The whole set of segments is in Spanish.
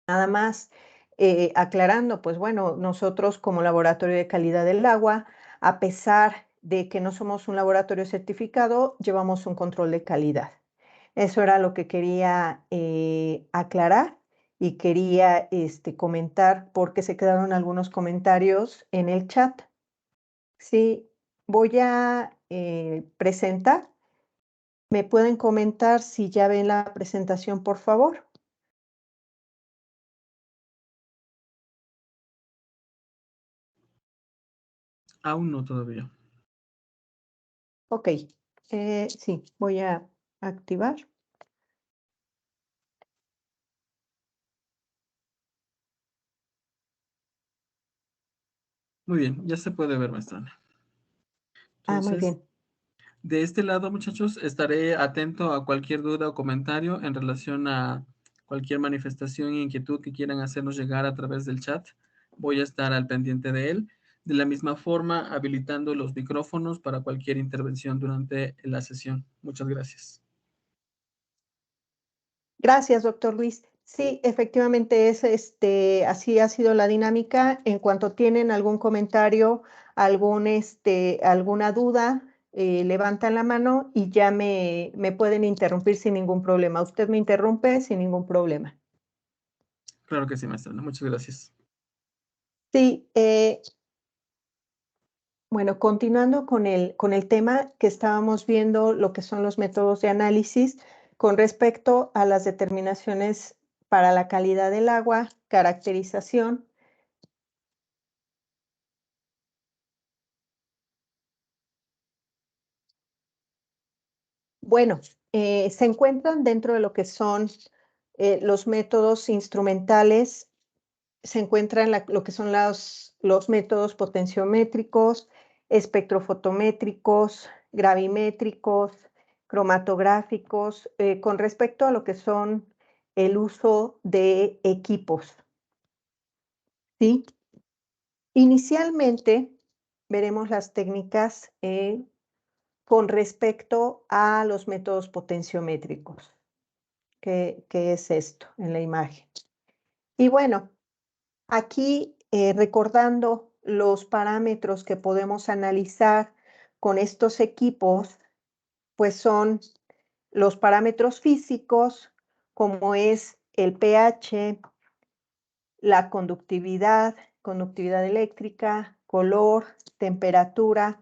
Nada más aclarando, pues bueno, nosotros como Laboratorio de Calidad del Agua, a pesar de que no somos un laboratorio certificado, llevamos un control de calidad. Eso era lo que quería aclarar y quería comentar porque se quedaron algunos comentarios en el chat. Sí, voy a presentar. ¿Me pueden comentar si ya ven la presentación, por favor? Aún no todavía. Ok, sí, voy a activar. Muy bien, ya se puede ver, maestra. Ah, muy Entonces, bien. de este lado, muchachos, estaré atento a cualquier duda o comentario en relación a cualquier manifestación e inquietud que quieran hacernos llegar a través del chat. Voy a estar al pendiente de él. De la misma forma, habilitando los micrófonos para cualquier intervención durante la sesión. Muchas gracias. Gracias, doctor Luis. Sí, efectivamente es así ha sido la dinámica. En cuanto tienen algún comentario, alguna duda, levantan la mano y ya me pueden interrumpir sin ningún problema. Usted me interrumpe sin ningún problema. Claro que sí, maestra. Muchas gracias. Sí, bueno, continuando con el tema que estábamos viendo, lo que son los métodos de análisis con respecto a las determinaciones para la calidad del agua, caracterización. Bueno, se encuentran dentro de lo que son los métodos instrumentales, se encuentran lo que son los métodos potenciométricos, espectrofotométricos, gravimétricos, cromatográficos, con respecto a lo que son el uso de equipos, ¿sí? Inicialmente veremos las técnicas con respecto a los métodos potenciométricos. ¿Qué es esto en la imagen? Y bueno, aquí, recordando los parámetros que podemos analizar con estos equipos, pues son los parámetros físicos, como es el pH, la conductividad eléctrica, color, temperatura,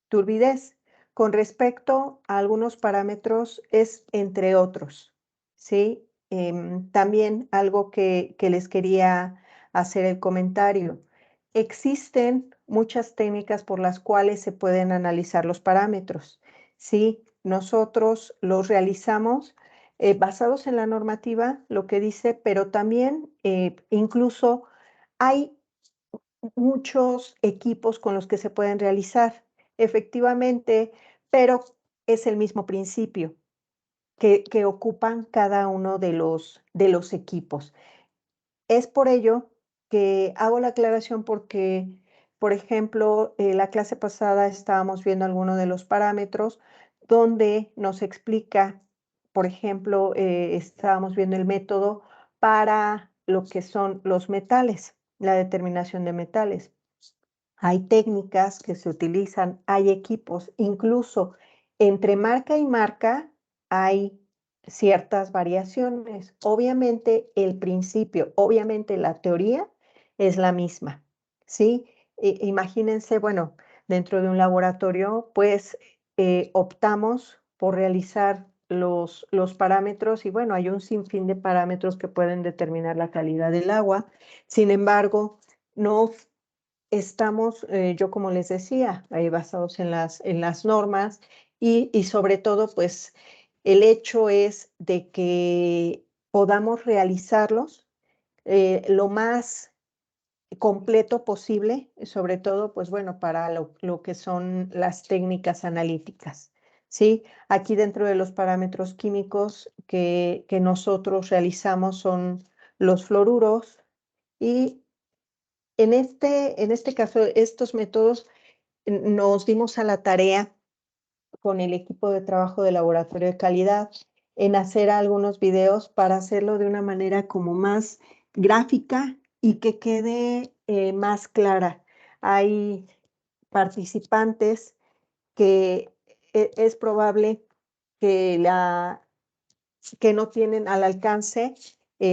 turbidez. Con respecto a algunos parámetros es entre otros, ¿sí? También algo que les quería hacer el comentario. Existen muchas técnicas por las cuales se pueden analizar los parámetros, ¿sí? Nosotros los realizamos basados en la normativa, lo que dice, pero también incluso hay muchos equipos con los que se pueden realizar, efectivamente, pero es el mismo principio que ocupan cada uno de los equipos. Es por ello que hago la aclaración porque, por ejemplo, la clase pasada estábamos viendo algunos de los parámetros donde nos explica, por ejemplo, estábamos viendo el método para lo que son los metales, la determinación de metales. Hay técnicas que se utilizan, hay equipos, incluso entre marca y marca hay ciertas variaciones. Obviamente el principio, obviamente la teoría es la misma, ¿sí? Imagínense, bueno, dentro de un laboratorio, pues optamos por realizar los parámetros y bueno, hay un sinfín de parámetros que pueden determinar la calidad del agua. Sin embargo, no estamos, yo como les decía, basados en las normas y sobre todo, pues, el hecho es de que podamos realizarlos, lo más completo posible, sobre todo, pues, bueno, para lo que son las técnicas analíticas, ¿sí? Aquí dentro de los parámetros químicos que nosotros realizamos son los fluoruros y en este caso, estos métodos nos dimos a la tarea con el equipo de trabajo de laboratorio de calidad en hacer algunos videos para hacerlo de una manera como más gráfica y que quede más clara. Hay participantes que es probable que, que no tienen al alcance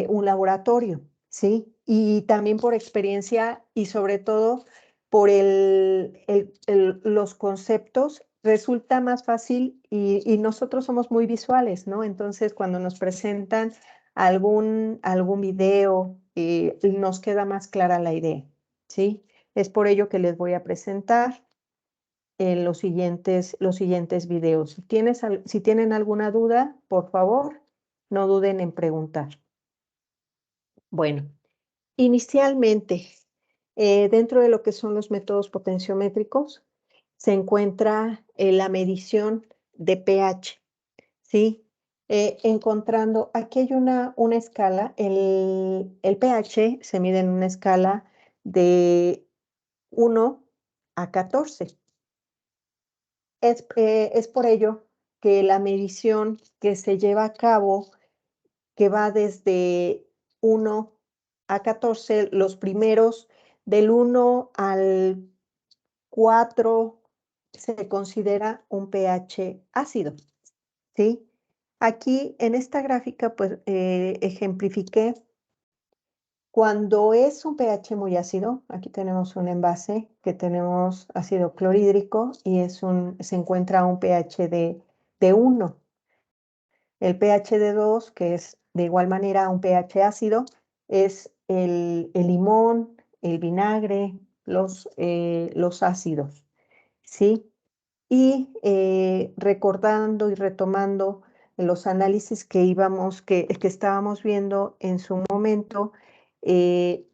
un laboratorio, ¿sí? Y también por experiencia y sobre todo por los conceptos, resulta más fácil y nosotros somos muy visuales, ¿no? Entonces, cuando nos presentan algún video, nos queda más clara la idea, ¿sí? Es por ello que les voy a presentar en los siguientes videos. Si tienen alguna duda, por favor, no duden en preguntar. Bueno, inicialmente, dentro de lo que son los métodos potenciométricos, se encuentra la medición de pH, ¿sí? Encontrando, aquí hay una escala, el pH se mide en una escala de 1 a 14. Es por ello que la medición que se lleva a cabo, que va desde 1 a 14, los primeros del 1 al 4 se considera un pH ácido, ¿sí? Aquí en esta gráfica, pues ejemplifiqué cuando es un pH muy ácido. Aquí tenemos un envase que tenemos ácido clorhídrico y se encuentra a un pH de 1. El pH de 2, que es de igual manera un pH ácido, es el limón, el vinagre, los ácidos, ¿sí? Y recordando y retomando los análisis que estábamos viendo en su momento, eh,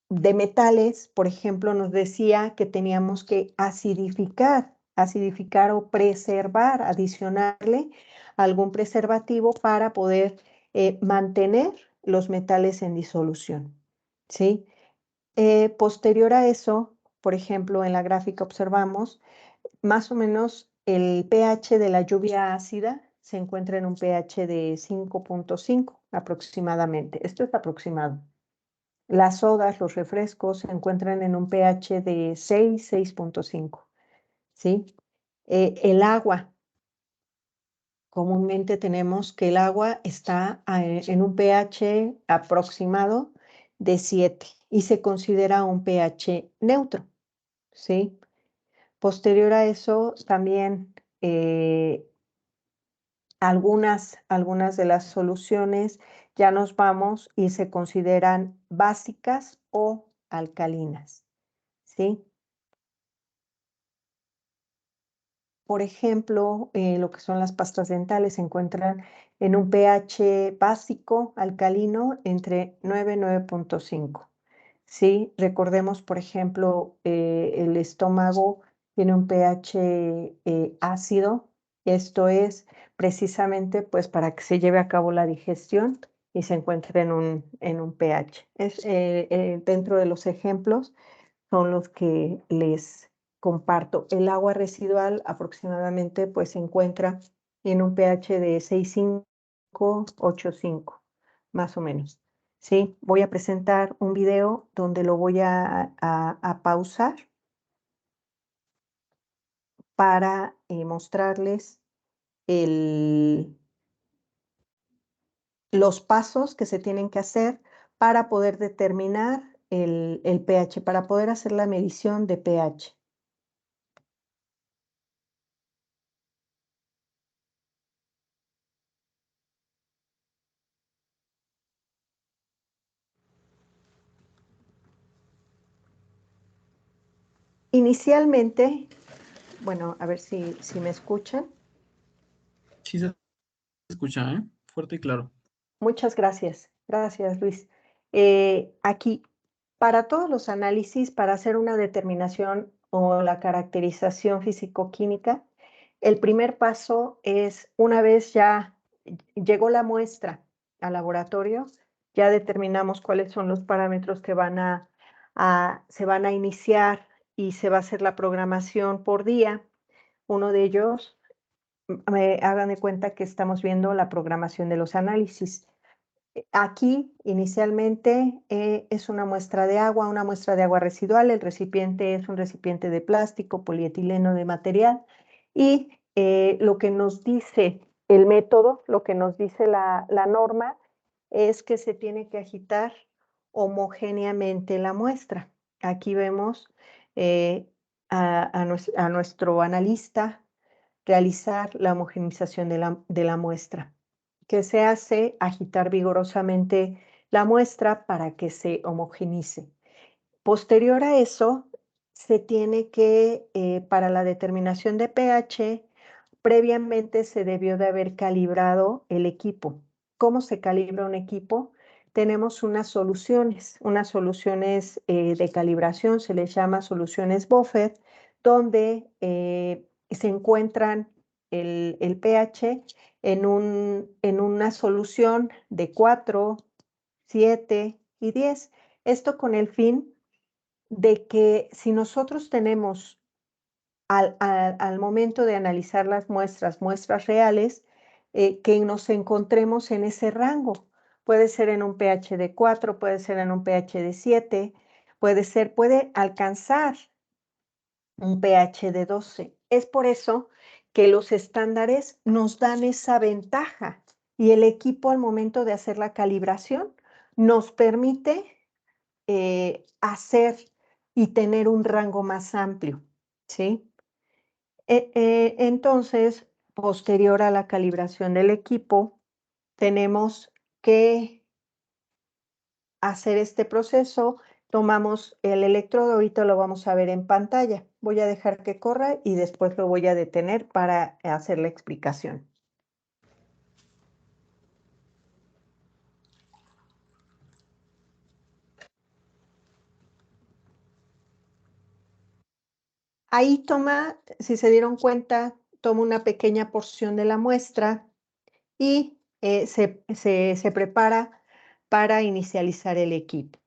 de metales, por ejemplo, nos decía que teníamos que acidificar o preservar, adicionarle algún preservativo para poder mantener los metales en disolución, ¿sí? Posterior a eso, por ejemplo, en la gráfica observamos más o menos el pH de la lluvia ácida se encuentra en un pH de 5.5 aproximadamente. Esto es aproximado. Las sodas, los refrescos se encuentran en un pH de 6, 6.5, ¿sí? El agua, comúnmente tenemos que el agua está en un pH aproximado de 7 y se considera un pH neutro, ¿sí? Posterior a eso, también algunas de las soluciones ya nos vamos y se consideran básicas o alcalinas, ¿sí? Por ejemplo, lo que son las pastas dentales se encuentran en un pH básico alcalino entre 9 y 9.5. Sí, recordemos, por ejemplo, el estómago tiene un pH ácido. Esto es precisamente pues para que se lleve a cabo la digestión y se encuentre en un pH. Dentro de los ejemplos son los que les comparto. El agua residual aproximadamente pues se encuentra en un pH de 6.5, 8.5, más o menos. Sí, voy a presentar un video donde lo voy a pausar para mostrarles los pasos que se tienen que hacer para poder determinar el pH, para poder hacer la medición de pH. Inicialmente, bueno, a ver si me escuchan. Sí se escucha, ¿eh? Fuerte y claro. Muchas gracias. Gracias, Luis. Aquí, para todos los análisis, para hacer una determinación o la caracterización físico-química, el primer paso es, una vez ya llegó la muestra al laboratorio, ya determinamos cuáles son los parámetros que se van a iniciar y se va a hacer la programación por día. Uno de ellos, hagan de cuenta que estamos viendo la programación de los análisis. Aquí inicialmente es una muestra de agua residual. El recipiente es un recipiente de plástico, polietileno de material. Y lo que nos dice el método, lo que nos dice la norma, es que se tiene que agitar homogéneamente la muestra. Aquí vemos a nuestro analista realizar la homogeneización de la muestra, que se hace agitar vigorosamente la muestra para que se homogeneice. Posterior a eso, se tiene que, para la determinación de pH, previamente se debió de haber calibrado el equipo. ¿Cómo se calibra un equipo? Tenemos unas soluciones de calibración, se les llama soluciones buffer, donde se encuentran el pH en una solución de 4, 7 y 10. Esto con el fin de que si nosotros tenemos al momento de analizar las muestras reales, que nos encontremos en ese rango. Puede ser en un pH de 4, puede ser en un pH de 7, puede alcanzar un pH de 12. Es por eso que los estándares nos dan esa ventaja y el equipo al momento de hacer la calibración nos permite hacer y tener un rango más amplio, ¿sí? Entonces, posterior a la calibración del equipo, tenemos que hacer este proceso. Tomamos el electrodo, ahorita lo vamos a ver en pantalla. Voy a dejar que corra y después lo voy a detener para hacer la explicación. Ahí toma, si se dieron cuenta, toma una pequeña porción de la muestra y se prepara para inicializar el equipo.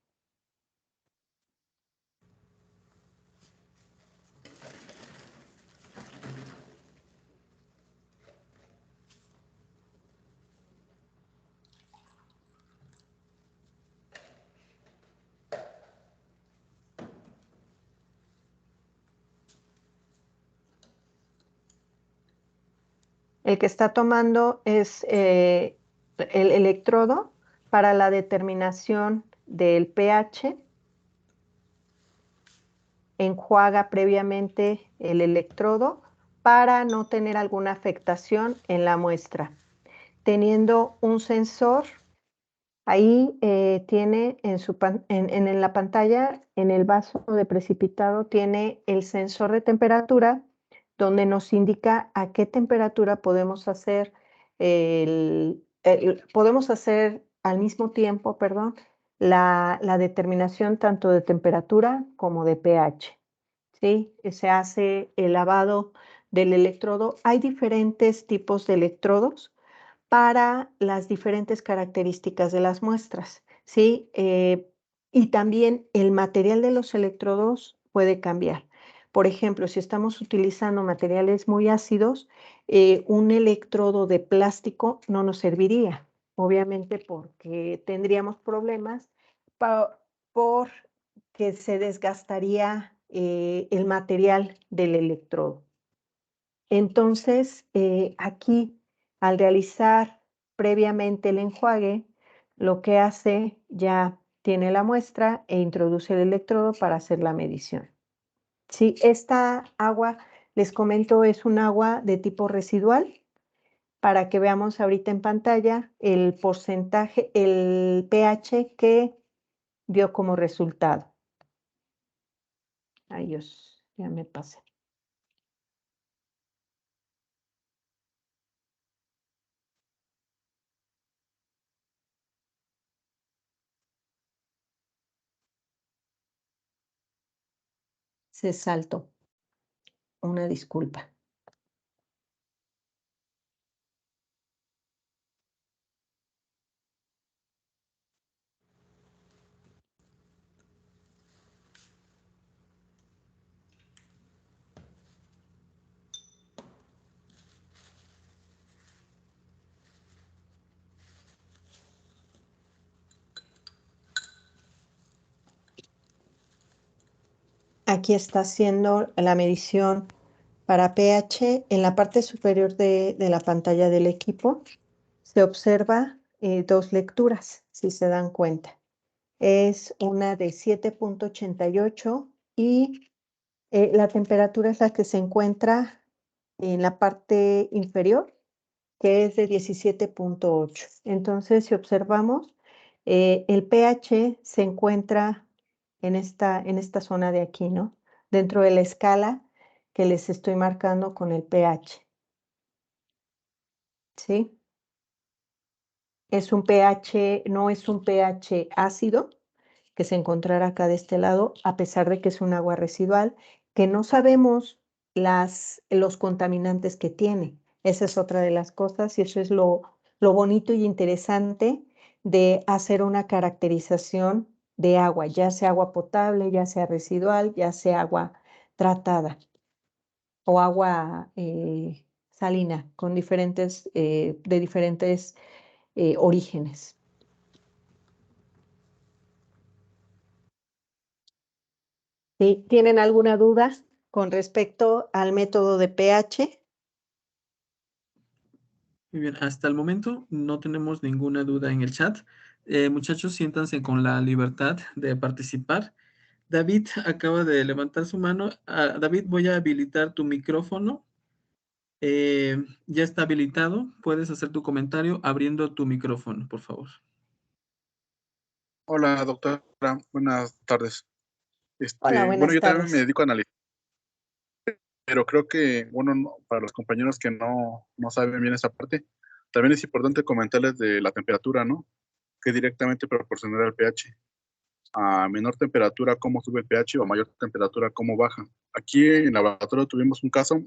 El que está tomando es el electrodo para la determinación del pH. Enjuaga previamente el electrodo para no tener alguna afectación en la muestra. Teniendo un sensor, ahí tiene en la pantalla, en el vaso de precipitado, tiene el sensor de temperatura, donde nos indica a qué temperatura podemos hacer podemos hacer al mismo tiempo, perdón, la determinación tanto de temperatura como de pH. ¿Sí? Se hace el lavado del electrodo. Hay diferentes tipos de electrodos para las diferentes características de las muestras, ¿sí? Y también el material de los electrodos puede cambiar. Por ejemplo, si estamos utilizando materiales muy ácidos, un electrodo de plástico no nos serviría, obviamente porque tendríamos problemas por que se desgastaría el material del electrodo. Entonces, aquí, al realizar previamente el enjuague, lo que hace ya tiene la muestra e introduce el electrodo para hacer la medición. Sí, esta agua, les comento, es un agua de tipo residual, para que veamos ahorita en pantalla el porcentaje, el pH que dio como resultado. Ay, Dios, ya me pasé. Se saltó. Una disculpa. Aquí está haciendo la medición para pH. En la parte superior de la pantalla del equipo se observa dos lecturas, si se dan cuenta. Es una de 7.88 y la temperatura es la que se encuentra en la parte inferior, que es de 17.8. Entonces, si observamos, el pH se encuentra en esta zona de aquí, ¿no? Dentro de la escala que les estoy marcando con el pH, ¿sí? Es un pH, no es un pH ácido que se encontrará acá de este lado, a pesar de que es un agua residual, que no sabemos los contaminantes que tiene. Esa es otra de las cosas y eso es lo bonito y interesante de hacer una caracterización de agua, ya sea agua potable, ya sea residual, ya sea agua tratada o agua salina con de diferentes orígenes. ¿Sí? ¿Tienen alguna duda con respecto al método de pH? Muy bien, hasta el momento no tenemos ninguna duda en el chat. Muchachos, siéntanse con la libertad de participar. David acaba de levantar su mano. David, voy a habilitar tu micrófono. Ya está habilitado. Puedes hacer tu comentario abriendo tu micrófono, por favor. Hola, doctora. Buenas tardes. Hola, Bueno, buenas yo también me tardes. dedico a analizar, pero creo que, bueno, para los compañeros que no saben bien esa parte, también es importante comentarles de la temperatura, ¿no? Que es directamente proporcional al pH. A menor temperatura, cómo sube el pH, o a mayor temperatura, cómo baja. Aquí en el laboratorio tuvimos un caso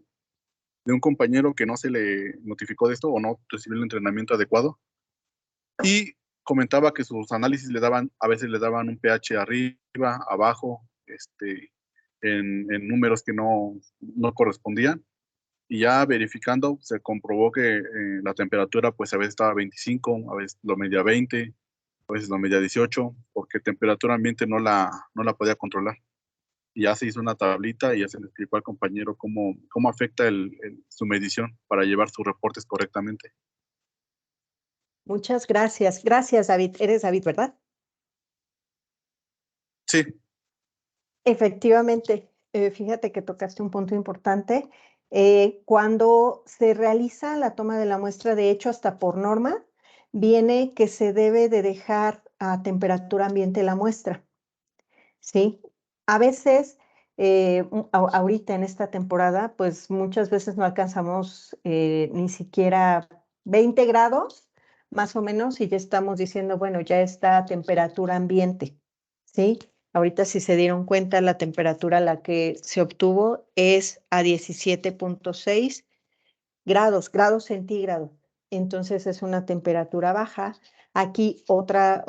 de un compañero que no se le notificó de esto o no recibió el entrenamiento adecuado y comentaba que sus análisis a veces le daban un pH arriba, abajo, en números que no correspondían. Y ya verificando, se comprobó que la temperatura, pues a veces estaba a 25, a veces lo medía 20, a veces lo medía 18, porque temperatura ambiente no la podía controlar. Y ya se hizo una tablita y ya se le explicó al compañero cómo afecta su medición para llevar sus reportes correctamente. Muchas gracias. Gracias, David. Eres David, ¿verdad? Sí, Efectivamente, fíjate que tocaste un punto importante. Cuando se realiza la toma de la muestra, de hecho, hasta por norma, viene que se debe de dejar a temperatura ambiente la muestra, ¿sí? A veces, ahorita en esta temporada, pues muchas veces no alcanzamos ni siquiera 20 grados, más o menos, y ya estamos diciendo, bueno, ya está a temperatura ambiente, ¿sí? Ahorita si se dieron cuenta, la temperatura a la que se obtuvo es a 17.6 grados centígrados. Entonces es una temperatura baja. Aquí otra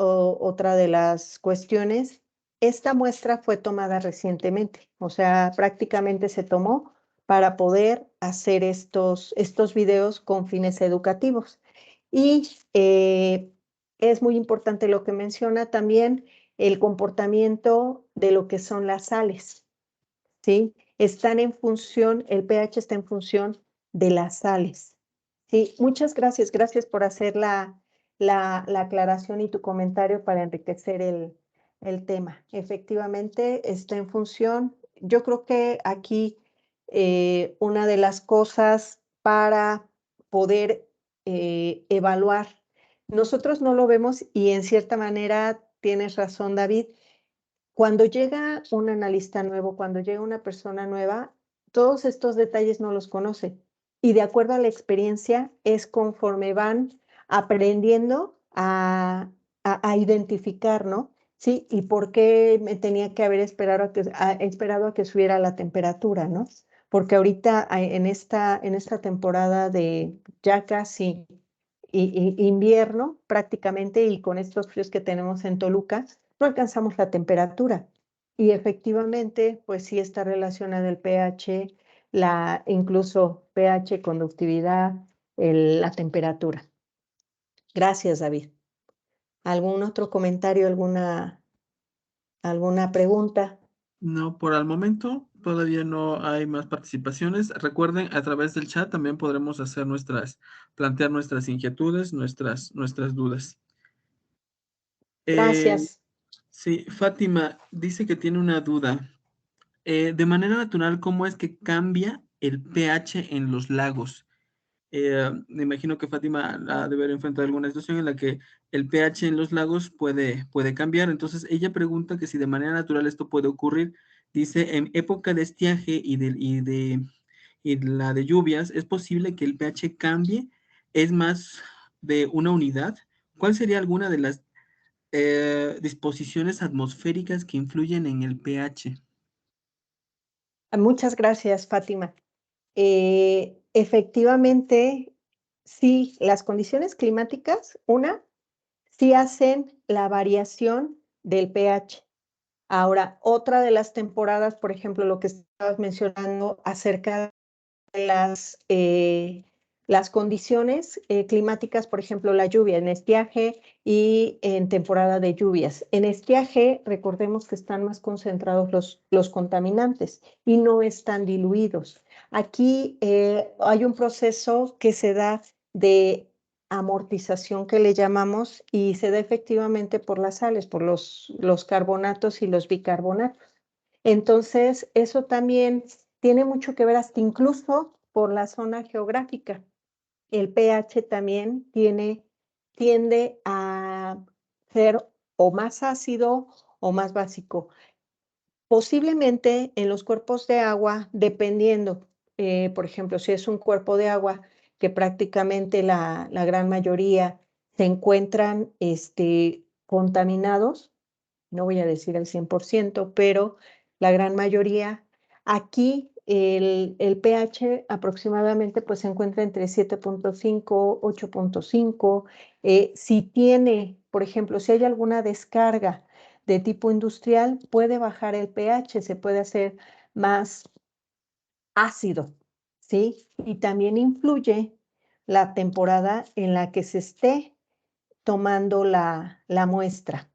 de las cuestiones, esta muestra fue tomada recientemente, o sea, prácticamente se tomó para poder hacer estos videos con fines educativos. Y es muy importante lo que menciona también el comportamiento de lo que son las sales, ¿sí? Están en función, el pH está en función de las sales. Sí, muchas gracias. Gracias por hacer la aclaración y tu comentario para enriquecer el tema. Efectivamente, está en función. Yo creo que aquí una de las cosas para poder evaluar, nosotros no lo vemos y en cierta manera tienes razón, David. Cuando llega un analista nuevo, cuando llega una persona nueva, todos estos detalles no los conoce. Y de acuerdo a la experiencia, es conforme van aprendiendo a identificar, ¿no? Sí, y por qué me tenía que haber esperado a que subiera la temperatura, ¿no? Porque ahorita en esta temporada de ya casi invierno prácticamente y con estos fríos que tenemos en Toluca, no alcanzamos la temperatura. Y efectivamente, pues sí está relacionado el pH, incluso pH, conductividad, la temperatura. Gracias, David. ¿Algún otro comentario, alguna pregunta? No, por el momento todavía no hay más participaciones. Recuerden, a través del chat también podremos hacer plantear nuestras inquietudes, nuestras dudas. Eh, Gracias. sí, Fátima dice que tiene una duda. De manera natural, ¿cómo es que cambia el pH en los lagos? Me imagino que Fátima ha de haber enfrentado alguna situación en la que el pH en los lagos puede cambiar. Entonces, ella pregunta que si de manera natural esto puede ocurrir. Dice, en época de estiaje y la de lluvias, ¿es posible que el pH cambie? ¿Es más de una unidad? ¿Cuál sería alguna de las disposiciones atmosféricas que influyen en el pH? Muchas gracias, Fátima. Efectivamente, sí, las condiciones climáticas, sí hacen la variación del pH. Ahora, otra de las temporadas, por ejemplo, lo que estabas mencionando acerca de las condiciones climáticas, por ejemplo, la lluvia en estiaje y en temporada de lluvias. En estiaje, recordemos que están más concentrados los contaminantes y no están diluidos. Aquí hay un proceso que se da de amortización que le llamamos y se da efectivamente por las sales, por los carbonatos y los bicarbonatos. Entonces, eso también tiene mucho que ver hasta incluso por la zona geográfica. El pH también tiende a ser o más ácido o más básico. Posiblemente en los cuerpos de agua, dependiendo, por ejemplo, si es un cuerpo de agua que prácticamente la gran mayoría se encuentran contaminados, no voy a decir el 100%, pero la gran mayoría. Aquí el pH aproximadamente pues, se encuentra entre 7.5, 8.5. Si tiene, por ejemplo, si hay alguna descarga de tipo industrial, puede bajar el pH, se puede hacer más ácido, ¿sí? Y también influye la temporada en la que se esté tomando la muestra.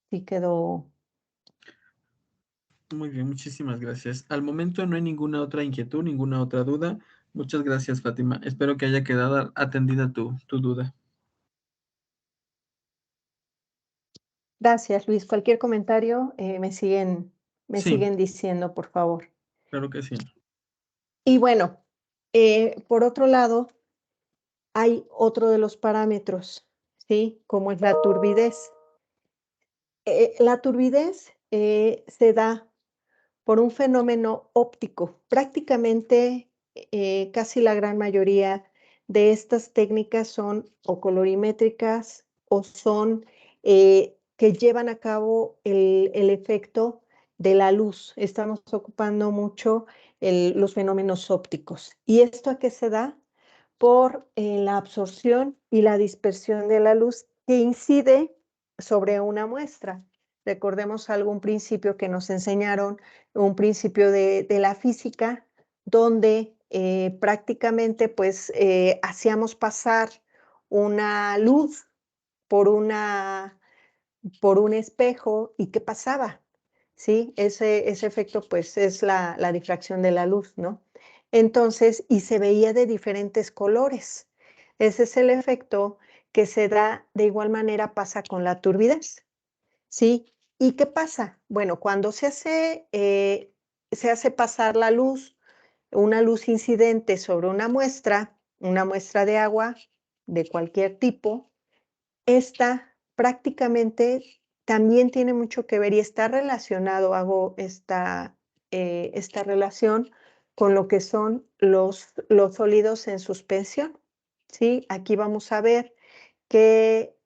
Sí quedó. Muy bien, muchísimas gracias. Al momento no hay ninguna otra inquietud, ninguna otra duda. Muchas gracias, Fátima. Espero que haya quedado atendida tu duda. Gracias, Luis. Cualquier comentario me Sí, siguen diciendo, por favor. claro que sí. Y bueno, por otro lado, hay otro de los parámetros, ¿sí? Como es la turbidez. La turbidez se da por un fenómeno óptico. Prácticamente casi la gran mayoría de estas técnicas son o colorimétricas o son que llevan a cabo el efecto de la luz. Estamos ocupando mucho los fenómenos ópticos. ¿Y esto a qué se da? Por la absorción y la dispersión de la luz que incide sobre una muestra. Recordemos algún principio que nos enseñaron, un principio de la física, donde prácticamente pues hacíamos pasar una luz por, por un espejo y ¿qué pasaba? ¿Sí? Ese efecto pues es la difracción de la luz, ¿no? Entonces, y se veía de diferentes colores. Ese es el efecto que se da de igual manera pasa con la turbidez. ¿Sí? ¿Y qué pasa? Bueno, cuando se hace pasar la luz, una luz incidente sobre una muestra de agua de cualquier tipo, esta prácticamente también tiene mucho que ver y está relacionado, hago esta relación con lo que son los sólidos en suspensión. ¿Sí? Aquí vamos a ver que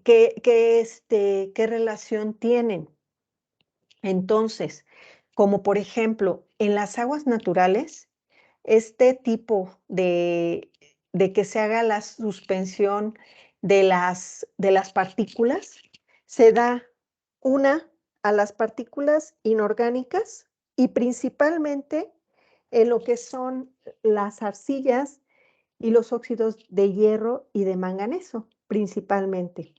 qué relación tienen. Entonces, como por ejemplo, en las aguas naturales, este tipo de que se haga la suspensión de las partículas, se da una a las partículas inorgánicas y principalmente en lo que son las arcillas y los óxidos de hierro y de manganeso. principalmente.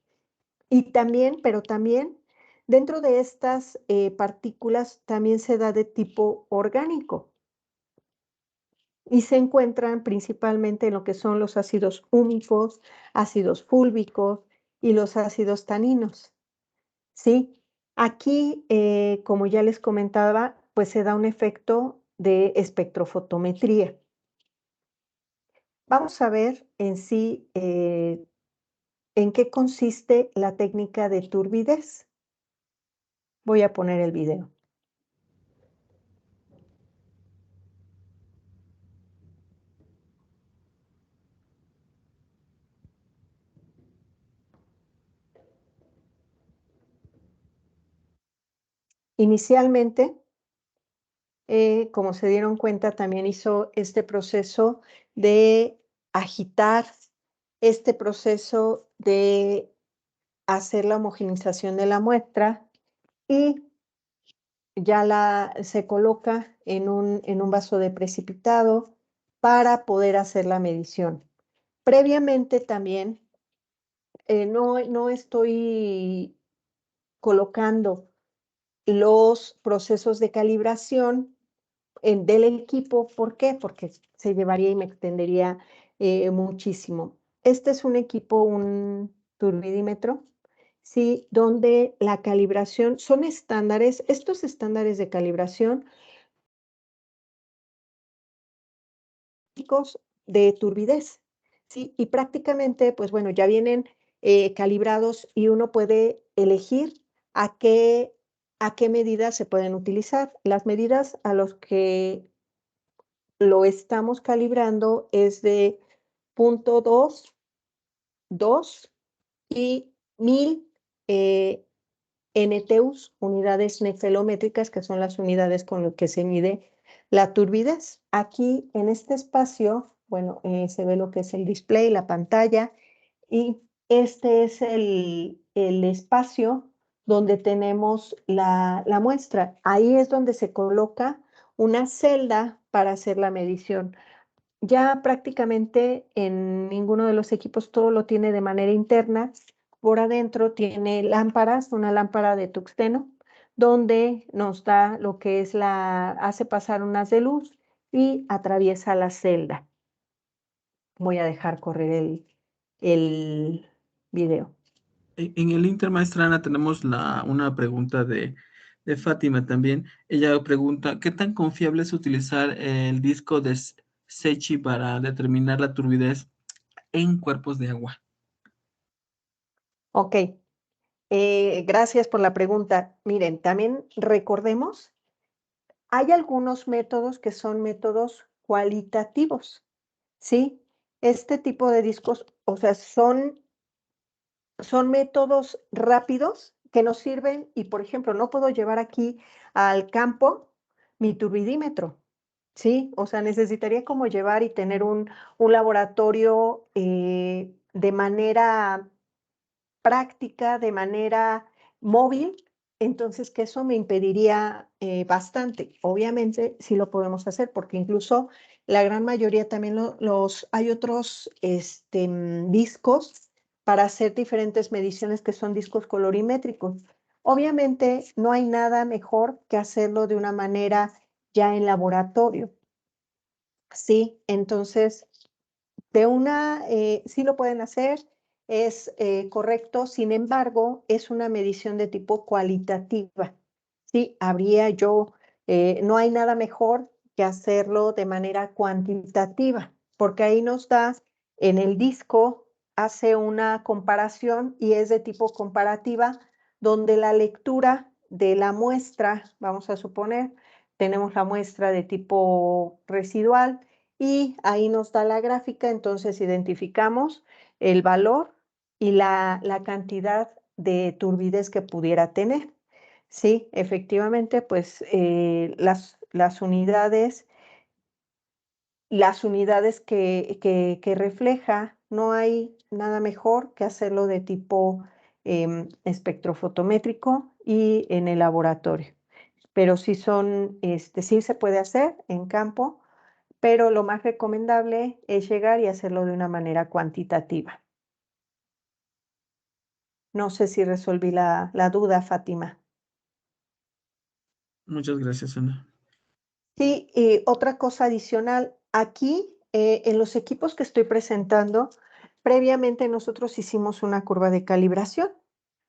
Y también, pero también, dentro de estas partículas también se da de tipo orgánico. Y se encuentran principalmente en lo que son los ácidos húmicos, ácidos fúlvicos y los ácidos taninos, ¿sí? Aquí, como ya les comentaba, pues se da un efecto de espectrofotometría. Vamos a ver en sí en qué consiste la técnica de turbidez. Voy a poner el video. Inicialmente, como se dieron cuenta, también hizo este proceso de agitar, este proceso de hacer la homogenización de la muestra y ya se coloca en un vaso de precipitado para poder hacer la medición. Previamente también, no estoy colocando los procesos de calibración del equipo. ¿Por qué? Porque se llevaría y me extendería muchísimo. Este es un equipo, un turbidímetro, ¿sí? Donde la calibración son estándares. Estos estándares de calibración de turbidez, ¿sí? Y prácticamente, pues bueno, ya vienen calibrados y uno puede elegir a qué medidas se pueden utilizar. Las medidas a los que lo estamos calibrando es de 0.2, 2 y 1000 NTUs, unidades nefelométricas, que son las unidades con las que se mide la turbidez. Aquí en este espacio, bueno, se ve lo que es el display, la pantalla, y este es el espacio donde tenemos la muestra. Ahí es donde se coloca una celda para hacer la medición. Ya prácticamente en ninguno de los equipos todo lo tiene de manera interna. Por adentro tiene lámparas, una lámpara de tuxteno, donde nos da lo que es hace pasar un haz de luz y atraviesa la celda. Voy a dejar correr el video. En el Inter, maestra Ana, tenemos una pregunta de Fátima también. Ella pregunta, ¿qué tan confiable es utilizar el disco de Secchi para determinar la turbidez en cuerpos de agua? Ok, gracias por la pregunta. Miren, también recordemos, hay algunos métodos que son métodos cualitativos, ¿sí? Este tipo de discos, o sea, son métodos rápidos que nos sirven y, por ejemplo, no puedo llevar aquí al campo mi turbidímetro, ¿sí? O sea, necesitaría como llevar y tener un laboratorio de manera práctica, de manera móvil, entonces que eso me impediría bastante. Obviamente sí lo podemos hacer porque incluso la gran mayoría también hay otros discos para hacer diferentes mediciones que son discos colorimétricos. Obviamente no hay nada mejor que hacerlo de una manera ya en laboratorio. Sí, entonces sí lo pueden hacer, es correcto, sin embargo, es una medición de tipo cualitativa. Sí, no hay nada mejor que hacerlo de manera cuantitativa, porque ahí nos da, en el disco, hace una comparación y es de tipo comparativa, donde la lectura de la muestra, vamos a suponer, tenemos la muestra de tipo residual, y ahí nos da la gráfica, entonces identificamos el valor y la cantidad de turbidez que pudiera tener. Sí, efectivamente, pues las unidades que refleja, no hay nada mejor que hacerlo de tipo espectrofotométrico y en el laboratorio. Pero sí sí se puede hacer en campo, pero lo más recomendable es llegar y hacerlo de una manera cuantitativa. No sé si resolví la duda, Fátima. Muchas gracias, Ana. Sí, otra cosa adicional, aquí en los equipos que estoy presentando, previamente nosotros hicimos una curva de calibración,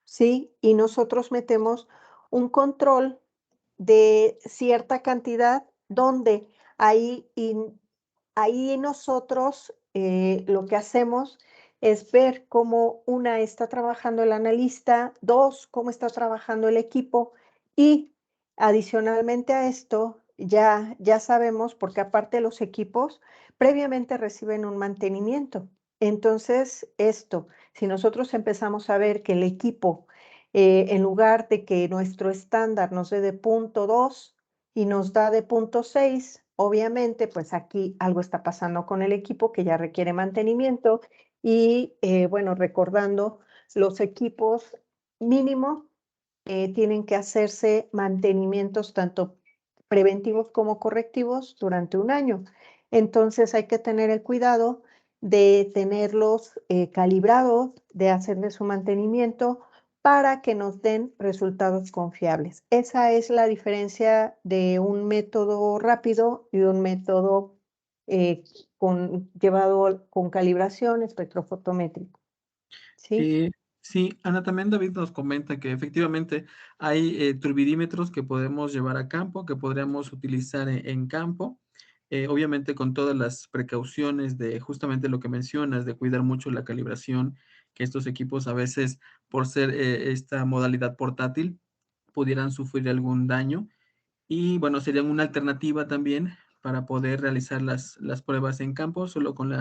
¿sí? Y nosotros metemos un control de cierta cantidad donde ahí, ahí nosotros lo que hacemos es ver cómo una está trabajando el analista, dos, cómo está trabajando el equipo y adicionalmente a esto ya sabemos, porque aparte los equipos previamente reciben un mantenimiento. Entonces, esto, si nosotros empezamos a ver que el equipo, en lugar de que nuestro estándar nos dé de 0.2 y nos da de 0.6, obviamente, pues aquí algo está pasando con el equipo que ya requiere mantenimiento y, bueno, recordando, los equipos mínimo tienen que hacerse mantenimientos tanto preventivos como correctivos durante un año. Entonces hay que tener el cuidado de tenerlos calibrados, de hacerles su mantenimiento para que nos den resultados confiables. Esa es la diferencia de un método rápido y un método llevado con calibración espectrofotométrico. ¿Sí? Sí, Ana, también David nos comenta que efectivamente hay turbidímetros que podemos llevar a campo, que podríamos utilizar en campo, obviamente con todas las precauciones de justamente lo que mencionas, de cuidar mucho la calibración, que estos equipos a veces, por ser esta modalidad portátil, pudieran sufrir algún daño. Y bueno, serían una alternativa también para poder realizar las pruebas en campo, solo con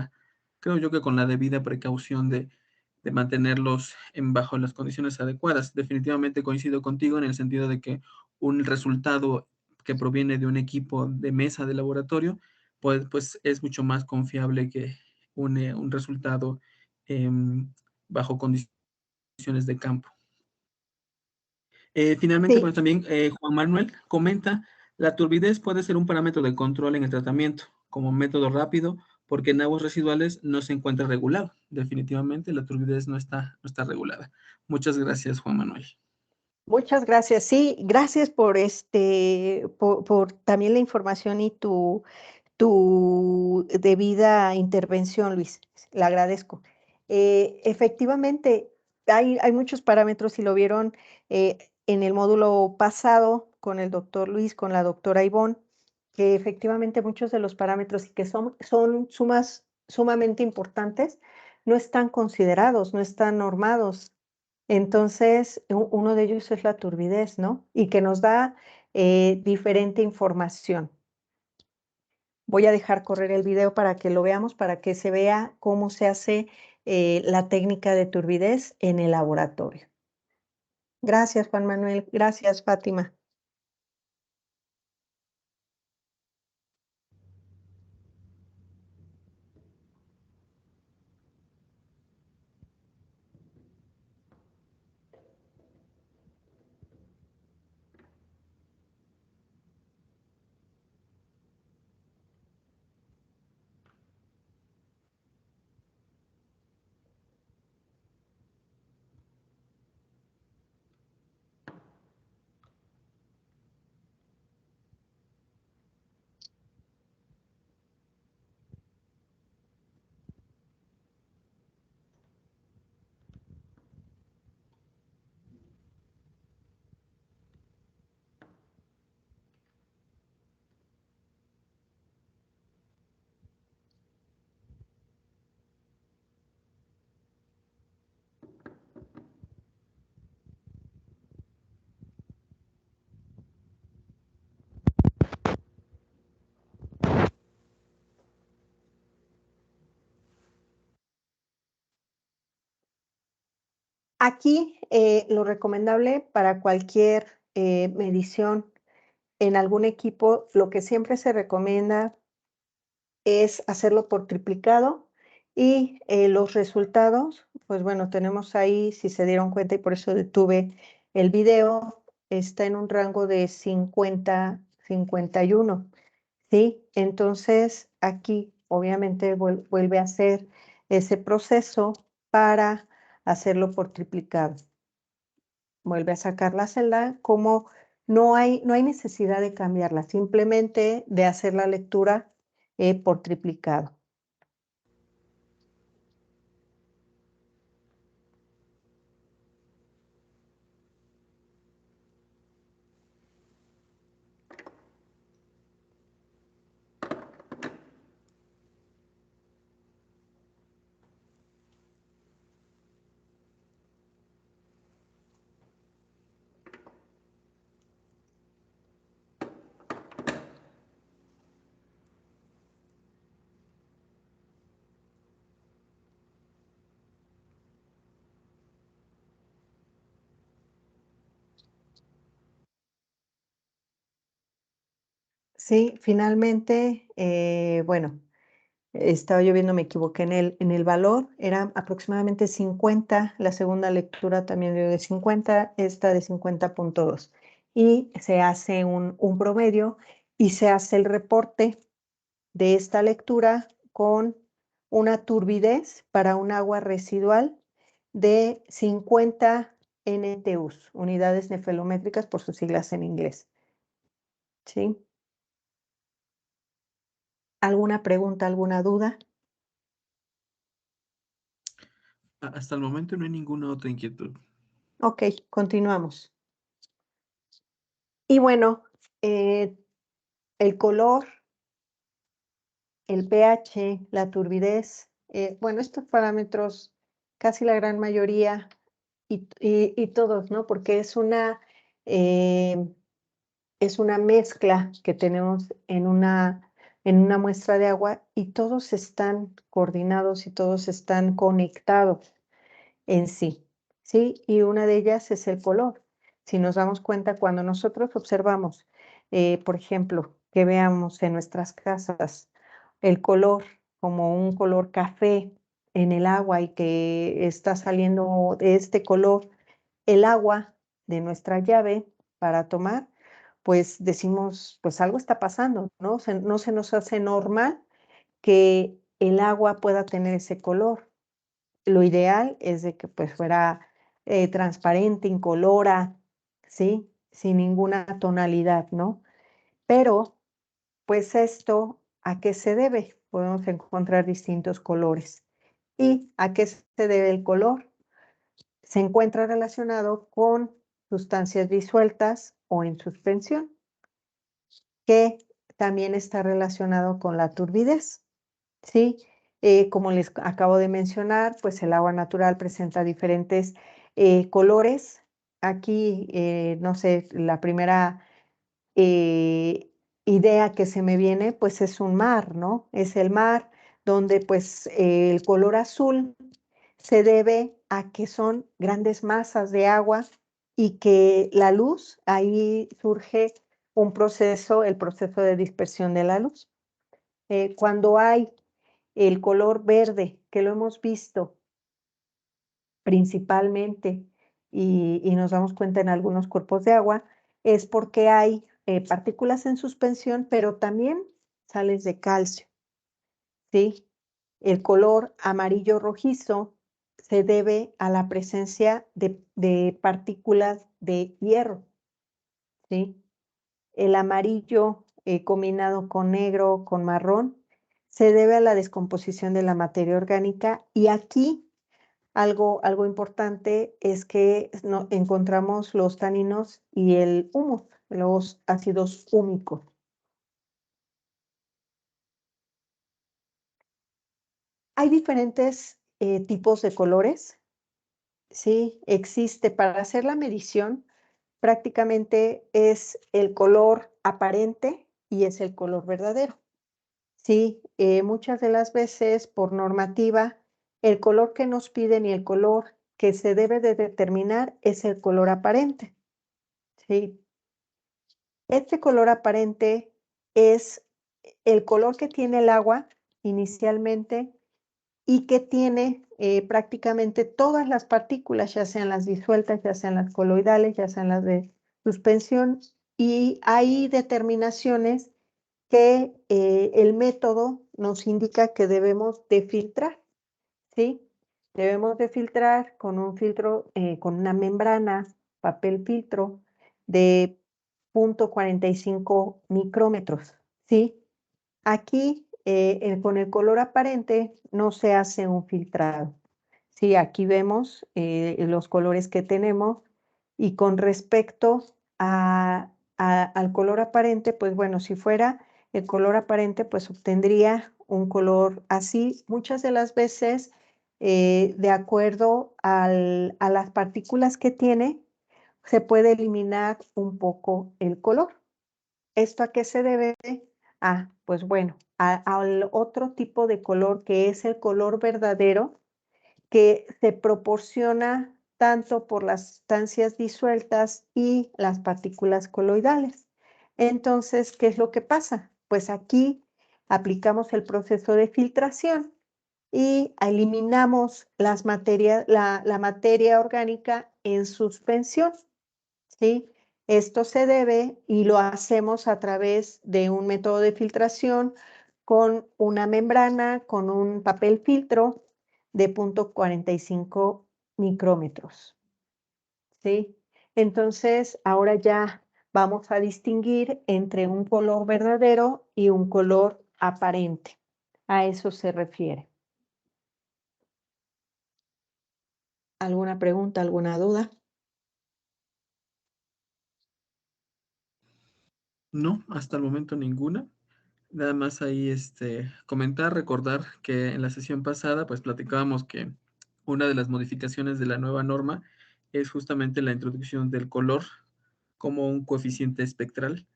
creo yo que con la debida precaución de mantenerlos bajo las condiciones adecuadas. Definitivamente coincido contigo en el sentido de que un resultado que proviene de un equipo de mesa de laboratorio, pues es mucho más confiable que un resultado bajo condiciones de campo. Finalmente, Sí. pues también Juan Manuel comenta, la turbidez puede ser un parámetro de control en el tratamiento como método rápido porque en aguas residuales no se encuentra regulado. Definitivamente la turbidez no está regulada. Muchas gracias, Juan Manuel. Muchas gracias. Sí, gracias por por también la información y tu debida intervención, Luis. Le agradezco. Efectivamente, hay muchos parámetros y lo vieron en el módulo pasado con el doctor Luis, con la doctora Ivonne, que efectivamente muchos de los parámetros y que son sumamente importantes no están considerados, no están normados. Entonces, uno de ellos es la turbidez, ¿no? Y que nos da diferente información. Voy a dejar correr el video para que lo veamos, para que se vea cómo se hace la técnica de turbidez en el laboratorio. Gracias, Juan Manuel. Gracias, Fátima. Aquí lo recomendable para cualquier medición en algún equipo, lo que siempre se recomienda es hacerlo por triplicado y los resultados, pues bueno, tenemos ahí, si se dieron cuenta y por eso detuve el video, está en un rango de 50-51, ¿sí? Entonces aquí obviamente vuelve a hacer ese proceso para hacerlo por triplicado. vuelve a sacar la celda, como no hay necesidad de cambiarla, simplemente de hacer la lectura por triplicado. Sí, finalmente, bueno, estaba yo viendo, me equivoqué en el valor, era aproximadamente 50, la segunda lectura también dio de 50, esta de 50.2. Y se hace un promedio y se hace el reporte de esta lectura con una turbidez para un agua residual de 50 NTUs, unidades nefelométricas por sus siglas en inglés. ¿Sí? ¿Alguna pregunta, alguna duda? Hasta el momento no hay ninguna otra inquietud. Ok, continuamos. Y bueno, el color, el pH, la turbidez, bueno, estos parámetros, casi la gran mayoría y todos, ¿no? Porque eh, es una mezcla que tenemos en una muestra de agua y todos están coordinados y todos están conectados en sí, ¿sí? Y una de ellas es el color. Si nos damos cuenta, cuando nosotros observamos, por ejemplo, que veamos en nuestras casas el color como un color café en el agua y que está saliendo de este color el agua de nuestra llave para tomar, pues decimos, pues algo está pasando, ¿no? No se nos hace normal que el agua pueda tener ese color. Lo ideal es de que pues fuera transparente, incolora, ¿sí? Sin ninguna tonalidad, ¿no? Pero, pues esto, ¿a qué se debe? Podemos encontrar distintos colores. ¿Y a qué se debe el color? Se encuentra relacionado con sustancias disueltas o en suspensión, que también está relacionado con la turbidez, ¿sí? Como les acabo de mencionar, pues el agua natural presenta diferentes colores. Aquí, no sé, la primera eh, idea que se me viene, pues es un mar, ¿no? Es el mar donde pues el color azul se debe a que son grandes masas de agua y que la luz, ahí surge un proceso, el proceso de dispersión de la luz. Cuando hay el color verde, que lo hemos visto principalmente y nos damos cuenta en algunos cuerpos de agua, es porque hay partículas en suspensión, pero también sales de calcio, ¿sí? El color amarillo rojizo se debe a la presencia de partículas de hierro, ¿sí? El amarillo combinado con negro, con marrón, se debe a la descomposición de la materia orgánica y aquí algo importante es que encontramos los taninos y el humus, los ácidos húmicos. Hay diferentes tipos de colores, ¿sí? Existe para hacer la medición, prácticamente es el color aparente y es el color verdadero. Sí, muchas de las veces por normativa, el color que nos piden y el color que se debe de determinar es el color aparente. Sí. Este color aparente es el color que tiene el agua inicialmente y que tiene prácticamente todas las partículas, ya sean las disueltas, ya sean las coloidales, ya sean las de suspensión, y hay determinaciones que el método nos indica que debemos de filtrar, ¿sí? Debemos de filtrar con un filtro, con una membrana papel filtro de 0.45 micrómetros, ¿sí? Aquí, con el color aparente, no se hace un filtrado. Sí, aquí vemos los colores que tenemos y con respecto al color aparente, pues bueno, si fuera el color aparente, pues obtendría un color así. Muchas de las veces, de acuerdo a las partículas que tiene, se puede eliminar un poco el color. ¿Esto a qué se debe? Pues bueno, al otro tipo de color que es el color verdadero, que se proporciona tanto por las sustancias disueltas y las partículas coloidales. Entonces, ¿qué es lo que pasa? Pues aquí aplicamos el proceso de filtración y eliminamos la materia orgánica en suspensión, ¿sí? Esto se debe y lo hacemos a través de un método de filtración con una membrana, con un papel filtro de 0.45 micrómetros, ¿sí? Entonces, ahora ya vamos a distinguir entre un color verdadero y un color aparente. A eso se refiere. ¿Alguna pregunta, alguna duda? No, hasta el momento ninguna. Nada más ahí comentar, recordar que en la sesión pasada pues platicábamos que una de las modificaciones de la nueva norma es justamente la introducción del color como un coeficiente espectral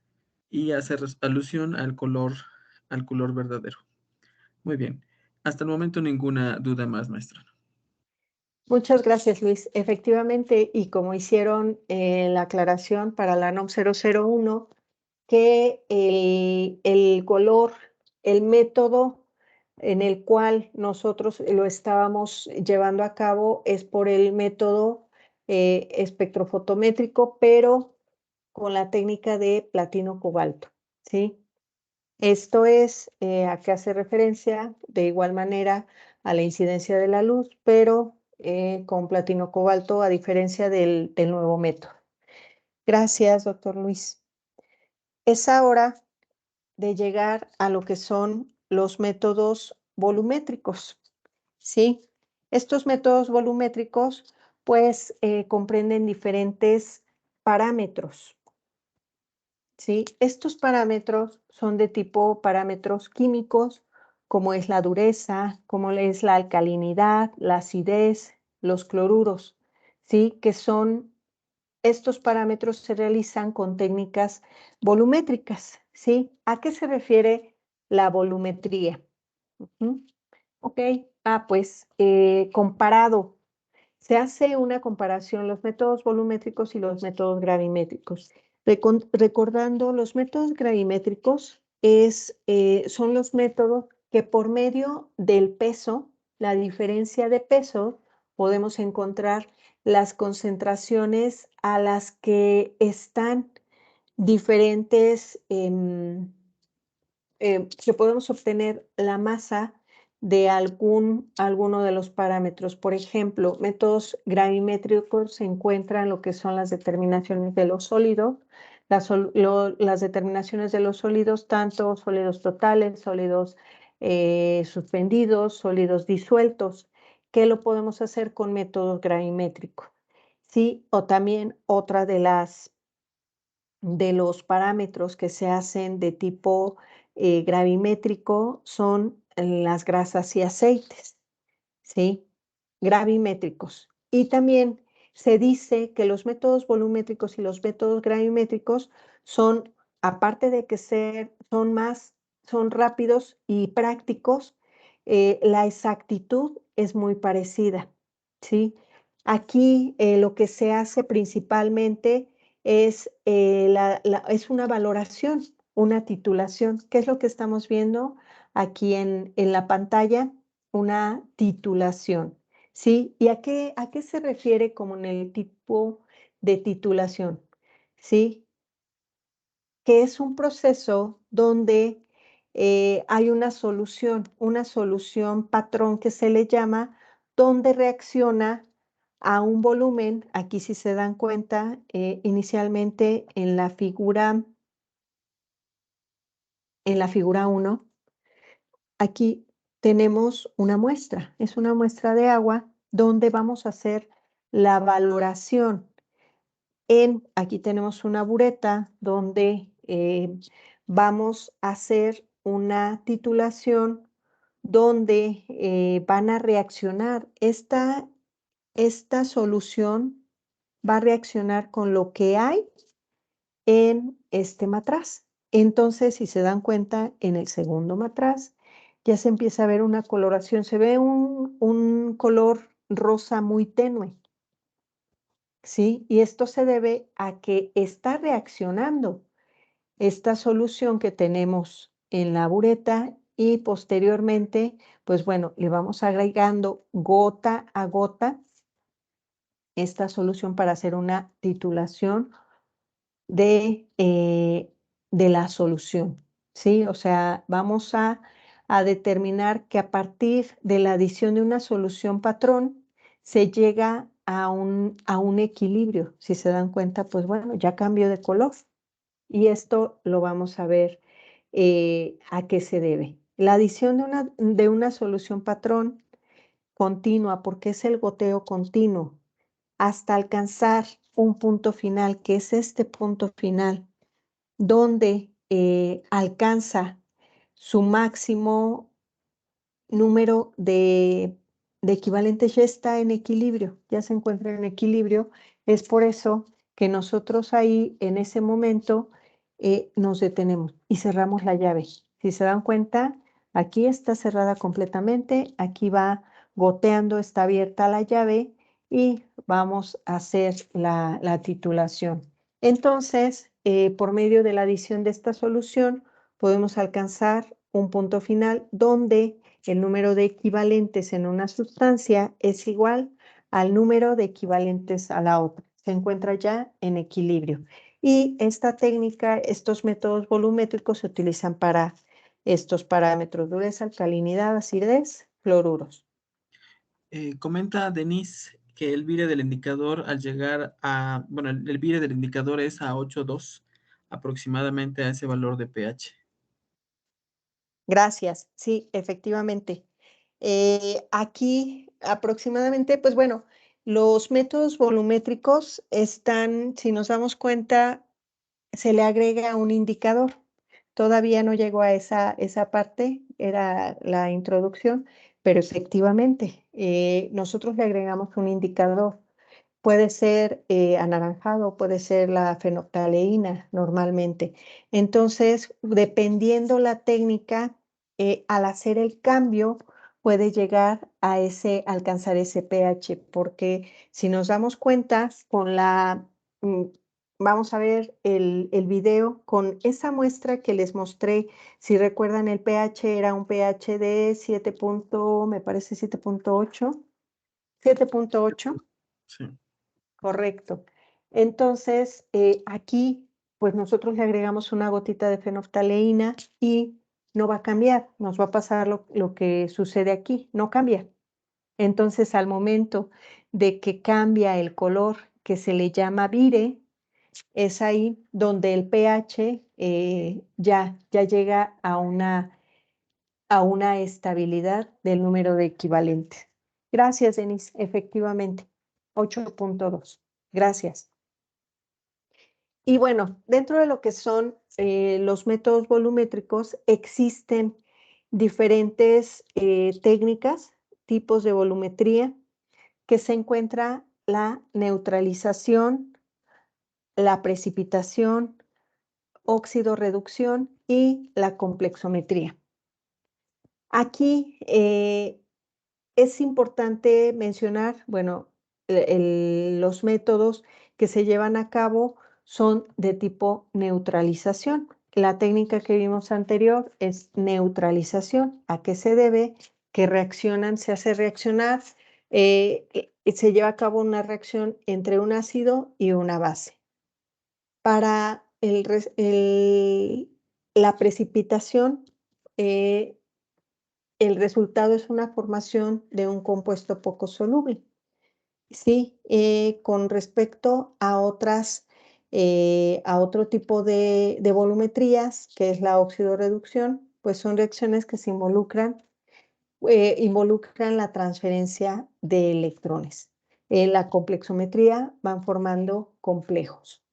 y hacer alusión al color verdadero. Muy bien. Hasta el momento ninguna duda más, maestra. Muchas gracias, Luis. Efectivamente, y como hicieron la aclaración para la NOM 001, que el color, el método en el cual nosotros lo estábamos llevando a cabo es por el método espectrofotométrico, pero con la técnica de platino cobalto, ¿sí? Esto es a qué hace referencia de igual manera a la incidencia de la luz, pero con platino cobalto a diferencia del nuevo método. Gracias, doctor Luis. Es hora de llegar a lo que son los métodos volumétricos, ¿sí? Estos métodos volumétricos, pues, comprenden diferentes parámetros, ¿sí? Estos parámetros son de tipo parámetros químicos, como es la dureza, como es la alcalinidad, la acidez, los cloruros, ¿sí? Que son, estos parámetros se realizan con técnicas volumétricas, ¿sí? ¿A qué se refiere la volumetría? Ok, pues comparado. Se hace una comparación, los métodos volumétricos y los métodos gravimétricos. Recordando, los métodos gravimétricos son los métodos que por medio del peso, la diferencia de peso, podemos encontrar las concentraciones a las que están diferentes, que podemos obtener la masa de alguno de los parámetros. Por ejemplo, métodos gravimétricos se encuentran lo que son las determinaciones de los sólidos, las determinaciones de los sólidos, tanto sólidos totales, sólidos suspendidos, sólidos disueltos, que lo podemos hacer con métodos gravimétricos. Sí, o también otra de los parámetros que se hacen de tipo gravimétrico son las grasas y aceites, ¿sí? Gravimétricos. Y también se dice que los métodos volumétricos y los métodos gravimétricos son, aparte de que son rápidos y prácticos, la exactitud es muy parecida, ¿sí? Aquí lo que se hace principalmente es una valoración, una titulación. ¿Qué es lo que estamos viendo aquí en la pantalla? Una titulación, ¿sí? ¿Y a qué se refiere como en el tipo de titulación? ¿Sí? Que es un proceso donde hay una solución patrón que se le llama, donde reacciona a un volumen. Aquí, si se dan cuenta, inicialmente en la figura 1, aquí tenemos una muestra. Es una muestra de agua donde vamos a hacer la valoración. Aquí tenemos una bureta donde vamos a hacer una titulación donde van a reaccionar. Esta solución va a reaccionar con lo que hay en este matraz. Entonces, si se dan cuenta, en el segundo matraz ya se empieza a ver una coloración, se ve un color rosa muy tenue, ¿sí? Y esto se debe a que está reaccionando esta solución que tenemos en la bureta y posteriormente, pues bueno, le vamos agregando gota a gota esta solución para hacer una titulación de la solución, ¿sí? O sea, vamos a determinar que a partir de la adición de una solución patrón se llega a un equilibrio. Si se dan cuenta, pues bueno, ya cambió de color. Y esto lo vamos a ver a qué se debe. La adición de una solución patrón continua, porque es el goteo continuo, hasta alcanzar un punto final, que es este punto final, donde alcanza su máximo número de equivalentes, ya está en equilibrio, ya se encuentra en equilibrio. Es por eso que nosotros ahí, en ese momento, nos detenemos y cerramos la llave. Si se dan cuenta, aquí está cerrada completamente, aquí va goteando, está abierta la llave y vamos a hacer la titulación. Entonces, por medio de la adición de esta solución, podemos alcanzar un punto final donde el número de equivalentes en una sustancia es igual al número de equivalentes a la otra. Se encuentra ya en equilibrio. Y esta técnica, estos métodos volumétricos se utilizan para estos parámetros: dureza, alcalinidad, acidez, fluoruros. Comenta Denise que el vire del indicador al llegar a, bueno, el vire del indicador es a 8.2 aproximadamente a ese valor de pH. Gracias, sí, efectivamente. Aquí aproximadamente, pues bueno, los métodos volumétricos están, si nos damos cuenta, se le agrega un indicador. Todavía no llegó a esa parte, era la introducción, pero efectivamente, nosotros le agregamos un indicador. Puede ser anaranjado, puede ser la fenolftaleína normalmente. Entonces, dependiendo la técnica, al hacer el cambio, puede llegar a alcanzar ese pH, porque si nos damos cuenta, vamos a ver el video con esa muestra que les mostré. Si recuerdan, el pH era un pH de 7. Me parece 7.8. 7.8. Sí. Correcto. Entonces, aquí, pues nosotros le agregamos una gotita de fenolftaleína y no va a cambiar, nos va a pasar lo que sucede aquí, no cambia. Entonces, al momento de que cambia el color, que se le llama vire, es ahí donde el pH ya llega a una estabilidad del número de equivalentes. Gracias, Denise. Efectivamente, 8.2. Gracias. Y bueno, dentro de lo que son los métodos volumétricos, existen diferentes técnicas, tipos de volumetría, que se encuentra la neutralización, la precipitación, óxido-reducción y la complexometría. Aquí es importante mencionar, bueno, los métodos que se llevan a cabo son de tipo neutralización. La técnica que vimos anterior es neutralización. ¿A qué se debe? Que se hace reaccionar, se lleva a cabo una reacción entre un ácido y una base. Para la precipitación, el resultado es una formación de un compuesto poco soluble. Sí, con respecto a otro tipo de volumetrías, que es la oxidorreducción, pues son reacciones que se involucran la transferencia de electrones. En la complexometría van formando complejos,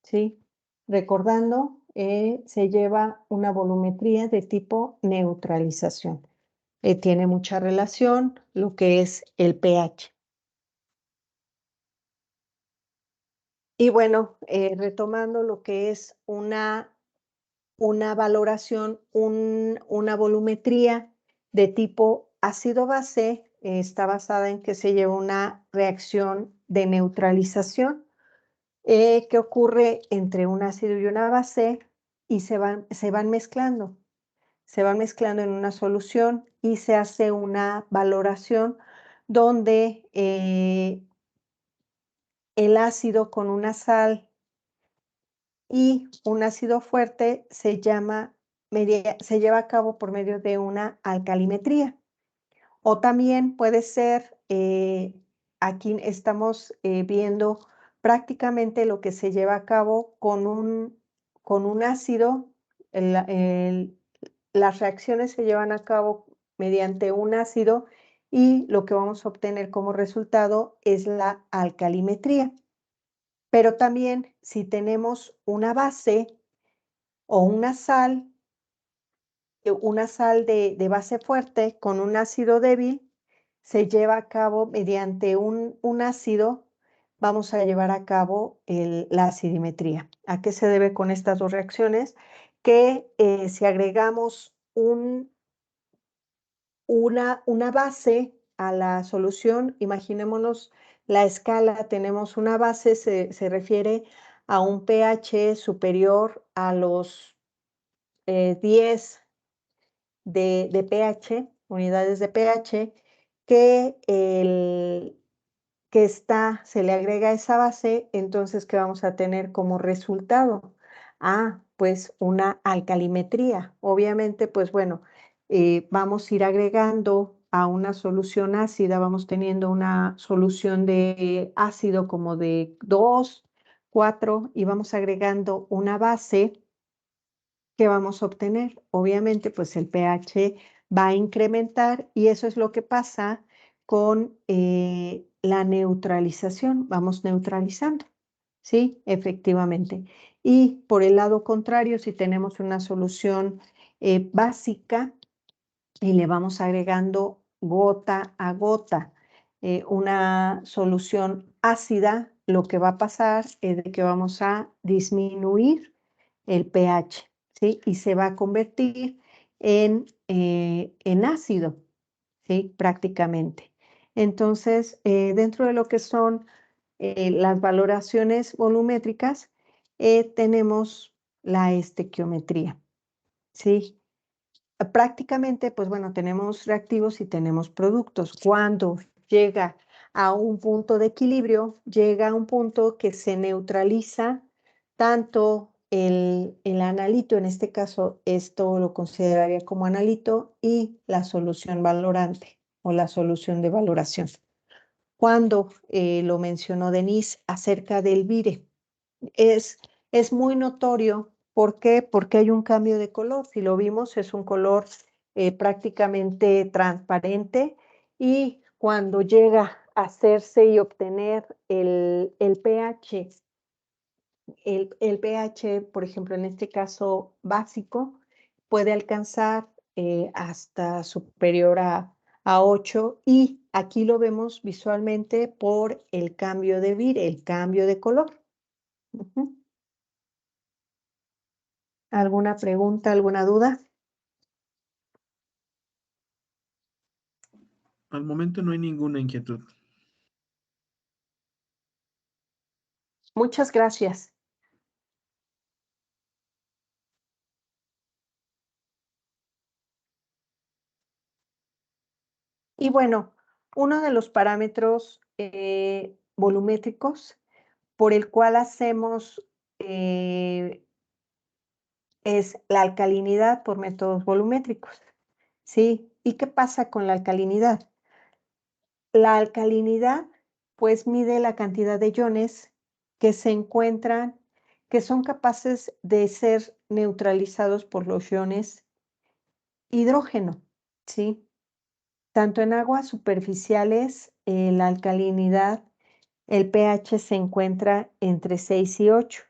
¿sí? Recordando, se lleva una volumetría de tipo neutralización. Tiene mucha relación lo que es el pH. Y bueno, retomando lo que es una valoración, una volumetría de tipo ácido-base, está basada en que se lleva una reacción de neutralización que ocurre entre un ácido y una base y se van mezclando. Se van mezclando en una solución y se hace una valoración donde el ácido con una sal y un ácido fuerte se lleva a cabo por medio de una alcalimetría. O también puede ser, aquí estamos viendo prácticamente lo que se lleva a cabo con un ácido. Las reacciones se llevan a cabo mediante un ácido y lo que vamos a obtener como resultado es la alcalimetría. Pero también si tenemos una base o una sal de base fuerte con un ácido débil, se lleva a cabo mediante un ácido, vamos a llevar a cabo la acidimetría. ¿A qué se debe con estas dos reacciones? Que si agregamos una base a la solución, imaginémonos la escala, tenemos una base, se refiere a un pH superior a los 10 de pH, unidades de pH, se le agrega esa base, entonces, ¿qué vamos a tener como resultado? Pues una alcalimetría. Obviamente, pues bueno, vamos a ir agregando a una solución ácida, vamos teniendo una solución de ácido como de 2, 4, y vamos agregando una base. ¿Qué vamos a obtener? Obviamente, pues el pH va a incrementar y eso es lo que pasa con la neutralización. Vamos neutralizando, ¿sí? Efectivamente. Y por el lado contrario, si tenemos una solución básica y le vamos agregando gota a gota una solución ácida, lo que va a pasar es de que vamos a disminuir el pH, ¿sí? Y se va a convertir en ácido, ¿sí? Prácticamente. Entonces, dentro de lo que son las valoraciones volumétricas, tenemos la estequiometría, ¿sí? Prácticamente, pues bueno, tenemos reactivos y tenemos productos. Cuando llega a un punto de equilibrio, llega a un punto que se neutraliza tanto el analito, en este caso esto lo consideraría como analito, y la solución valorante o la solución de valoración. Cuando lo mencionó Denise acerca del vire, es, es muy notorio. ¿Por qué? Porque hay un cambio de color. Si lo vimos, es un color prácticamente transparente y cuando llega a hacerse y obtener el pH, el pH, por ejemplo, en este caso básico, puede alcanzar hasta superior a 8 y aquí lo vemos visualmente por el cambio de vire, el cambio de color. ¿Alguna pregunta, alguna duda? Al momento no hay ninguna inquietud. Muchas gracias. Y bueno, uno de los parámetros volumétricos por el cual hacemos es la alcalinidad por métodos volumétricos, ¿sí? ¿Y qué pasa con la alcalinidad? La alcalinidad pues mide la cantidad de iones que se encuentran, que son capaces de ser neutralizados por los iones hidrógeno, ¿sí? Tanto en aguas superficiales, la alcalinidad, el pH se encuentra entre 6 y 8,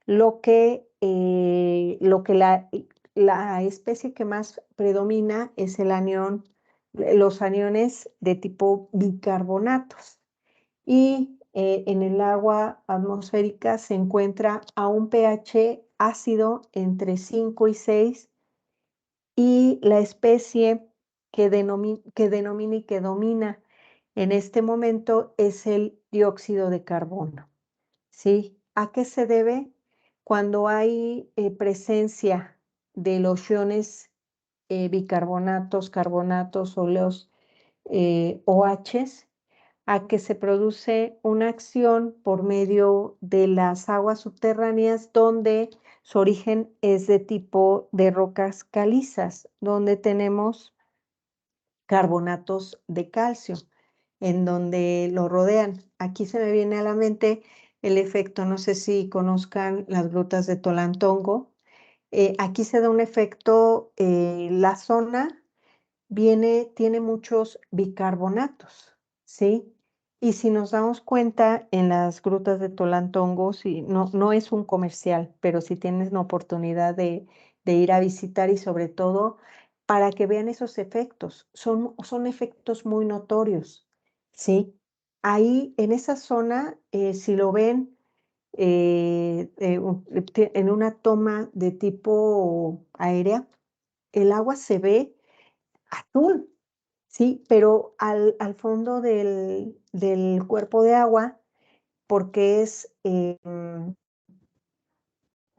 lo que la especie que más predomina es el anión, los aniones de tipo bicarbonatos. Y en el agua atmosférica se encuentra a un pH ácido entre 5 y 6, y la especie que denomina y que domina en este momento es el dióxido de carbono, ¿sí? ¿A qué se debe? Cuando hay presencia de los iones bicarbonatos, carbonatos o los OHs, a que se produce una acción por medio de las aguas subterráneas donde su origen es de tipo de rocas calizas, donde tenemos carbonatos de calcio, en donde lo rodean. Aquí se me viene a la mente el efecto, no sé si conozcan las grutas de Tolantongo. Aquí se da un efecto, la zona tiene muchos bicarbonatos, ¿sí? Y si nos damos cuenta en las grutas de Tolantongo, si no es un comercial, pero si tienes la oportunidad de ir a visitar y sobre todo para que vean esos efectos, son efectos muy notorios, ¿sí? Ahí en esa zona, si lo ven en una toma de tipo aérea, el agua se ve azul, sí, pero al fondo del cuerpo de agua, porque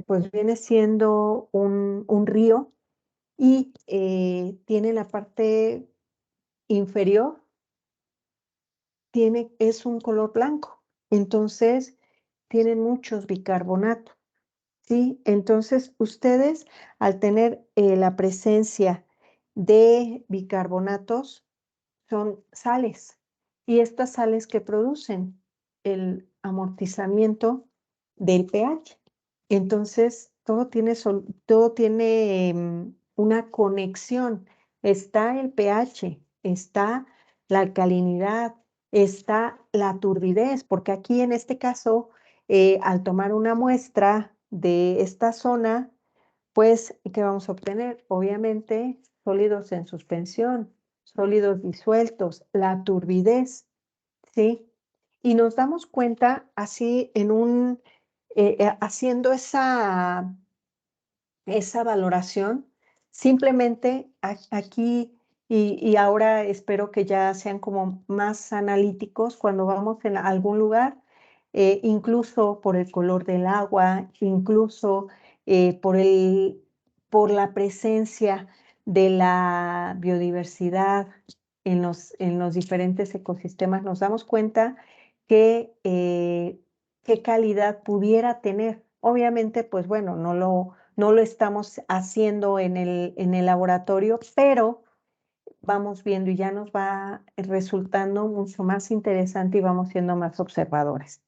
pues viene siendo un río y tiene la parte inferior, es un color blanco. Entonces, tienen muchos bicarbonatos, ¿sí? Entonces, ustedes, al tener la presencia de bicarbonatos, son sales, y estas sales que producen el amortizamiento del pH. Entonces, todo tiene una conexión. Está el pH, está la alcalinidad, está la turbidez, porque aquí en este caso, al tomar una muestra de esta zona, pues, ¿qué vamos a obtener? Obviamente, sólidos en suspensión, sólidos disueltos, la turbidez, ¿sí? Y nos damos cuenta así haciendo esa valoración, simplemente aquí y ahora espero que ya sean como más analíticos cuando vamos en algún lugar, incluso por el color del agua, incluso por por la presencia de la biodiversidad en los diferentes ecosistemas, nos damos cuenta que qué calidad pudiera tener. Obviamente, pues bueno, no lo estamos haciendo en el laboratorio, pero vamos viendo y ya nos va resultando mucho más interesante y vamos siendo más observadores.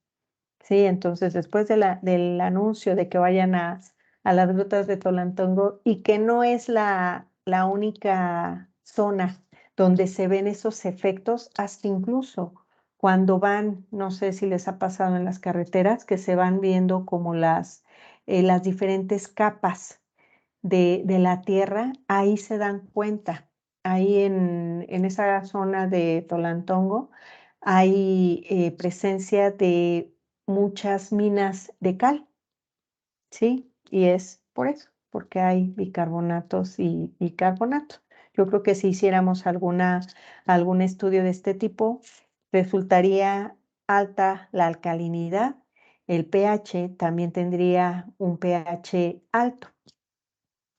Sí, entonces después del anuncio de que vayan a las grutas de Tolantongo y que no es la única zona donde se ven esos efectos, hasta incluso cuando van, no sé si les ha pasado en las carreteras, que se van viendo como las diferentes capas de la tierra, ahí se dan cuenta, ahí en esa zona de Tolantongo hay presencia de muchas minas de cal, ¿sí? Y es por eso, porque hay bicarbonatos y carbonatos. Yo creo que si hiciéramos algún estudio de este tipo, resultaría alta la alcalinidad, el pH también tendría un pH alto,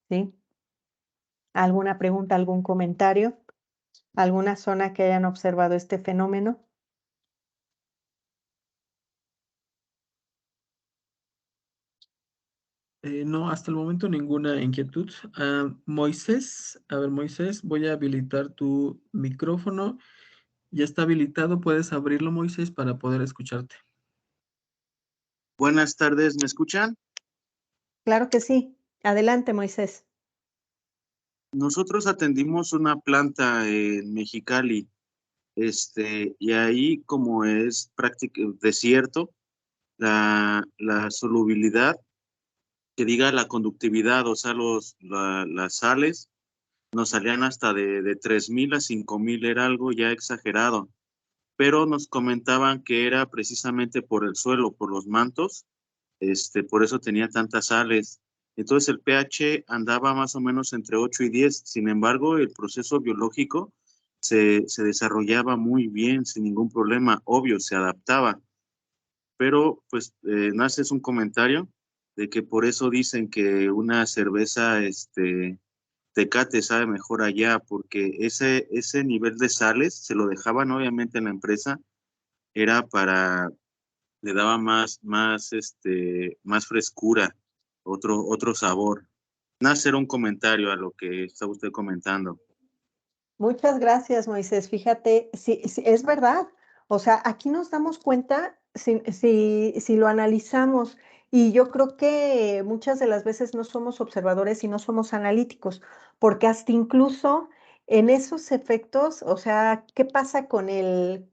¿sí? ¿Alguna pregunta, algún comentario? ¿Alguna zona que hayan observado este fenómeno? No, hasta el momento ninguna inquietud. Moisés, a ver, Moisés, voy a habilitar tu micrófono Ya está habilitado, puedes abrirlo, Moisés, para poder escucharte. Buenas tardes, ¿me escuchan? Claro que sí. Adelante, Moisés. Nosotros atendimos una planta en Mexicali, y ahí como es desierto, la solubilidad, que diga la conductividad, o sea, las sales, nos salían hasta de 3,000 a 5,000, era algo ya exagerado, pero nos comentaban que era precisamente por el suelo, por los mantos, por eso tenía tantas sales. Entonces el pH andaba más o menos entre 8 y 10. Sin embargo, el proceso biológico se desarrollaba muy bien, sin ningún problema. Obvio, se adaptaba. Pero pues nace un comentario de que por eso dicen que una cerveza Tecate sabe mejor allá, porque ese nivel de sales se lo dejaban obviamente en la empresa, era le daba más frescura, otro sabor. Nacer un comentario a lo que está usted comentando. Muchas gracias, Moisés. Fíjate, sí, sí, es verdad. O sea, aquí nos damos cuenta si lo analizamos, y yo creo que muchas de las veces no somos observadores y no somos analíticos, porque hasta incluso en esos efectos, o sea, ¿qué pasa ahorita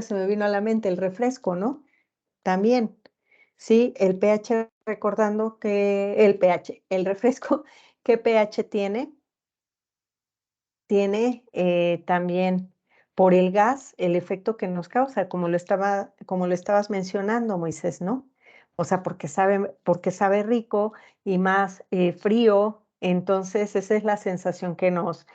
se me vino a la mente el refresco, ¿no? También, sí, el pH, recordando que el refresco, ¿qué pH tiene? Tiene también por el gas el efecto que nos causa, como lo estabas mencionando, Moisés, ¿no? O sea, porque sabe rico y más frío, entonces esa es la sensación que nos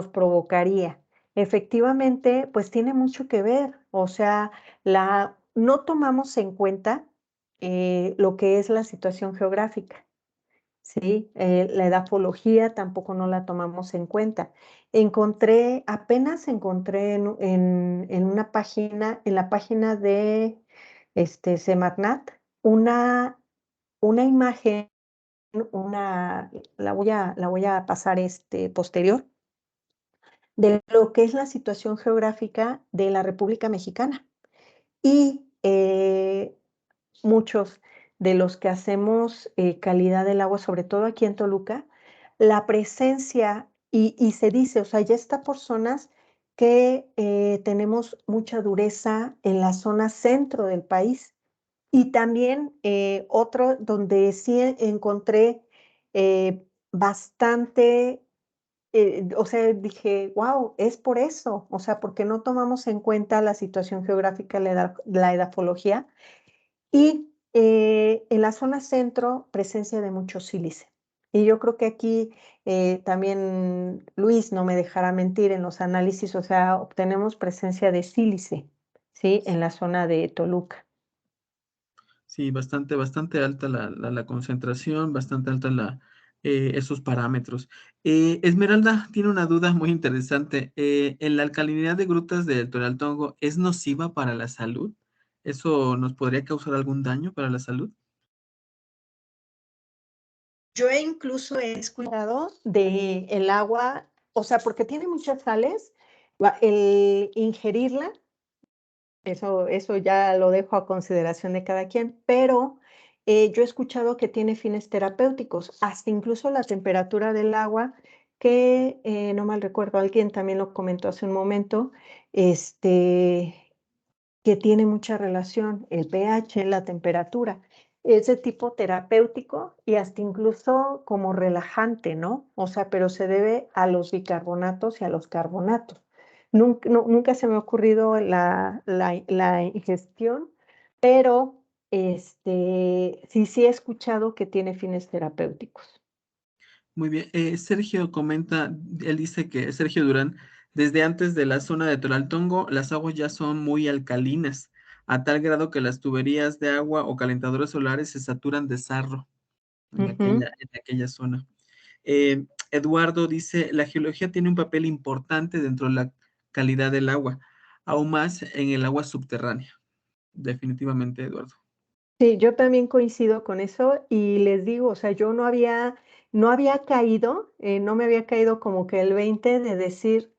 provocaría. Efectivamente, pues tiene mucho que ver, o sea, no tomamos en cuenta lo que es la situación geográfica. Sí, la edafología tampoco no la tomamos en cuenta. Apenas encontré en una página, en la página de Semarnat, una imagen, la voy a pasar posterior, de lo que es la situación geográfica de la República Mexicana. Y muchos de los que hacemos calidad del agua, sobre todo aquí en Toluca, la presencia, y se dice, o sea, ya está por zonas que tenemos mucha dureza en la zona centro del país. Y también otro donde sí encontré bastante, o sea, dije, wow, es por eso, o sea, porque no tomamos en cuenta la situación geográfica, la edafología, y en la zona centro, presencia de mucho sílice. Y yo creo que aquí también Luis no me dejará mentir en los análisis, o sea, obtenemos presencia de sílice, ¿sí? En la zona de Toluca. Sí, bastante alta la concentración, bastante alta esos parámetros. Esmeralda tiene una duda muy interesante. ¿En la alcalinidad de grutas del Toraltongo es nociva para la salud? ¿Eso nos podría causar algún daño para la salud? Yo incluso he escuchado de el agua, o sea, porque tiene muchas sales, el ingerirla, eso ya lo dejo a consideración de cada quien, pero yo he escuchado que tiene fines terapéuticos, hasta incluso la temperatura del agua, que no mal recuerdo, alguien también lo comentó hace un momento, que tiene mucha relación el pH, la temperatura. Es de tipo terapéutico y hasta incluso como relajante, ¿no? O sea, pero se debe a los bicarbonatos y a los carbonatos. Nunca se me ha ocurrido la ingestión, pero sí he escuchado que tiene fines terapéuticos. Muy bien. Sergio comenta, él dice que Sergio Durán, desde antes de la zona de Toraltongo, las aguas ya son muy alcalinas, a tal grado que las tuberías de agua o calentadores solares se saturan de sarro en aquella zona. Eduardo dice, la geología tiene un papel importante dentro de la calidad del agua, aún más en el agua subterránea. Definitivamente, Eduardo. Sí, yo también coincido con eso y les digo, o sea, yo no había caído, no me había caído como que el 20 de decir,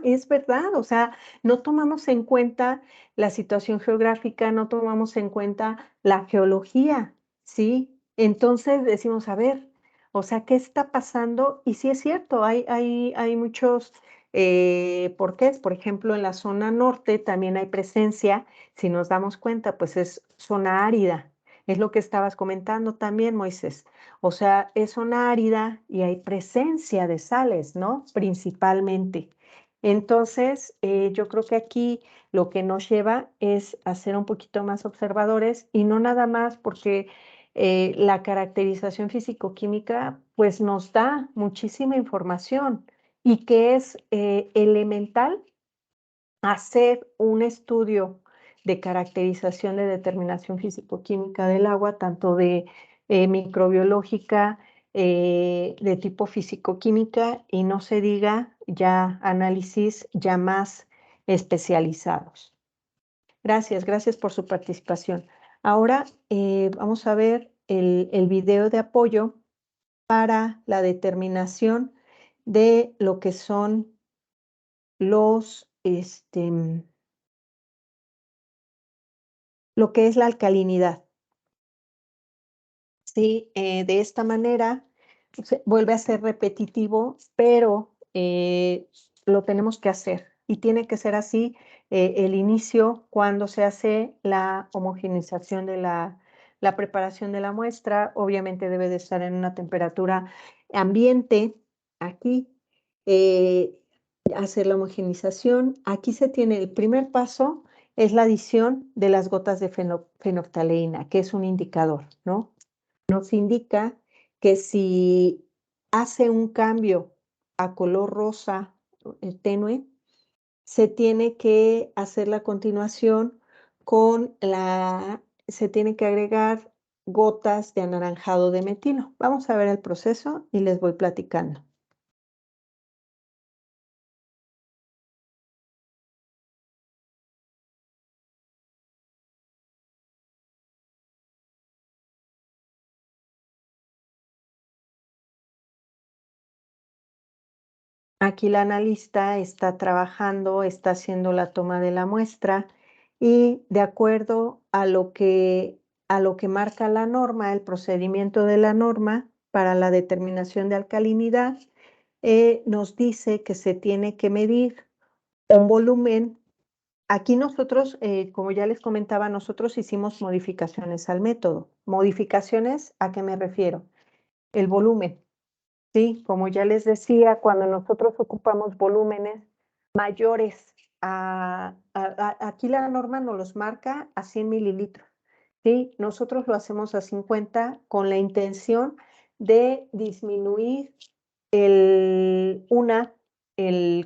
Es verdad, o sea, no tomamos en cuenta la situación geográfica, no tomamos en cuenta la geología, ¿sí? Entonces decimos, a ver, o sea, ¿qué está pasando? Y sí es cierto, hay muchos porqués. Por ejemplo, en la zona norte también hay presencia, si nos damos cuenta, pues es zona árida. Es lo que estabas comentando también, Moisés. O sea, es zona árida y hay presencia de sales, ¿no? Principalmente. Entonces, yo creo que aquí lo que nos lleva es a ser un poquito más observadores y no nada más porque la caracterización físico-química pues nos da muchísima información y que es elemental hacer un estudio de caracterización de determinación físico-química del agua, tanto de microbiológica, de tipo físico-química y no se diga ya análisis ya más especializados. Gracias por su participación. Ahora vamos a ver el video de apoyo para la determinación de lo que son los, lo que es la alcalinidad. Sí, de esta manera vuelve a ser repetitivo, pero lo tenemos que hacer y tiene que ser así el inicio cuando se hace la homogeneización de la preparación de la muestra. Obviamente debe de estar en una temperatura ambiente. Aquí hacer la homogeneización. Aquí se tiene el primer paso, es la adición de las gotas de fenolftaleína, que es un indicador, ¿no? Nos indica que si hace un cambio a color rosa tenue, se tiene que hacer la continuación se tiene que agregar gotas de anaranjado de metilo. Vamos a ver el proceso y les voy platicando. Aquí la analista está trabajando, está haciendo la toma de la muestra y de acuerdo a lo que marca la norma, el procedimiento de la norma para la determinación de alcalinidad, nos dice que se tiene que medir un volumen. Aquí nosotros, como ya les comentaba, nosotros hicimos modificaciones al método. ¿Modificaciones a qué me refiero? El volumen. Sí, como ya les decía, cuando nosotros ocupamos volúmenes mayores aquí la norma nos los marca a 100 mililitros, ¿sí? Nosotros lo hacemos a 50 con la intención de disminuir el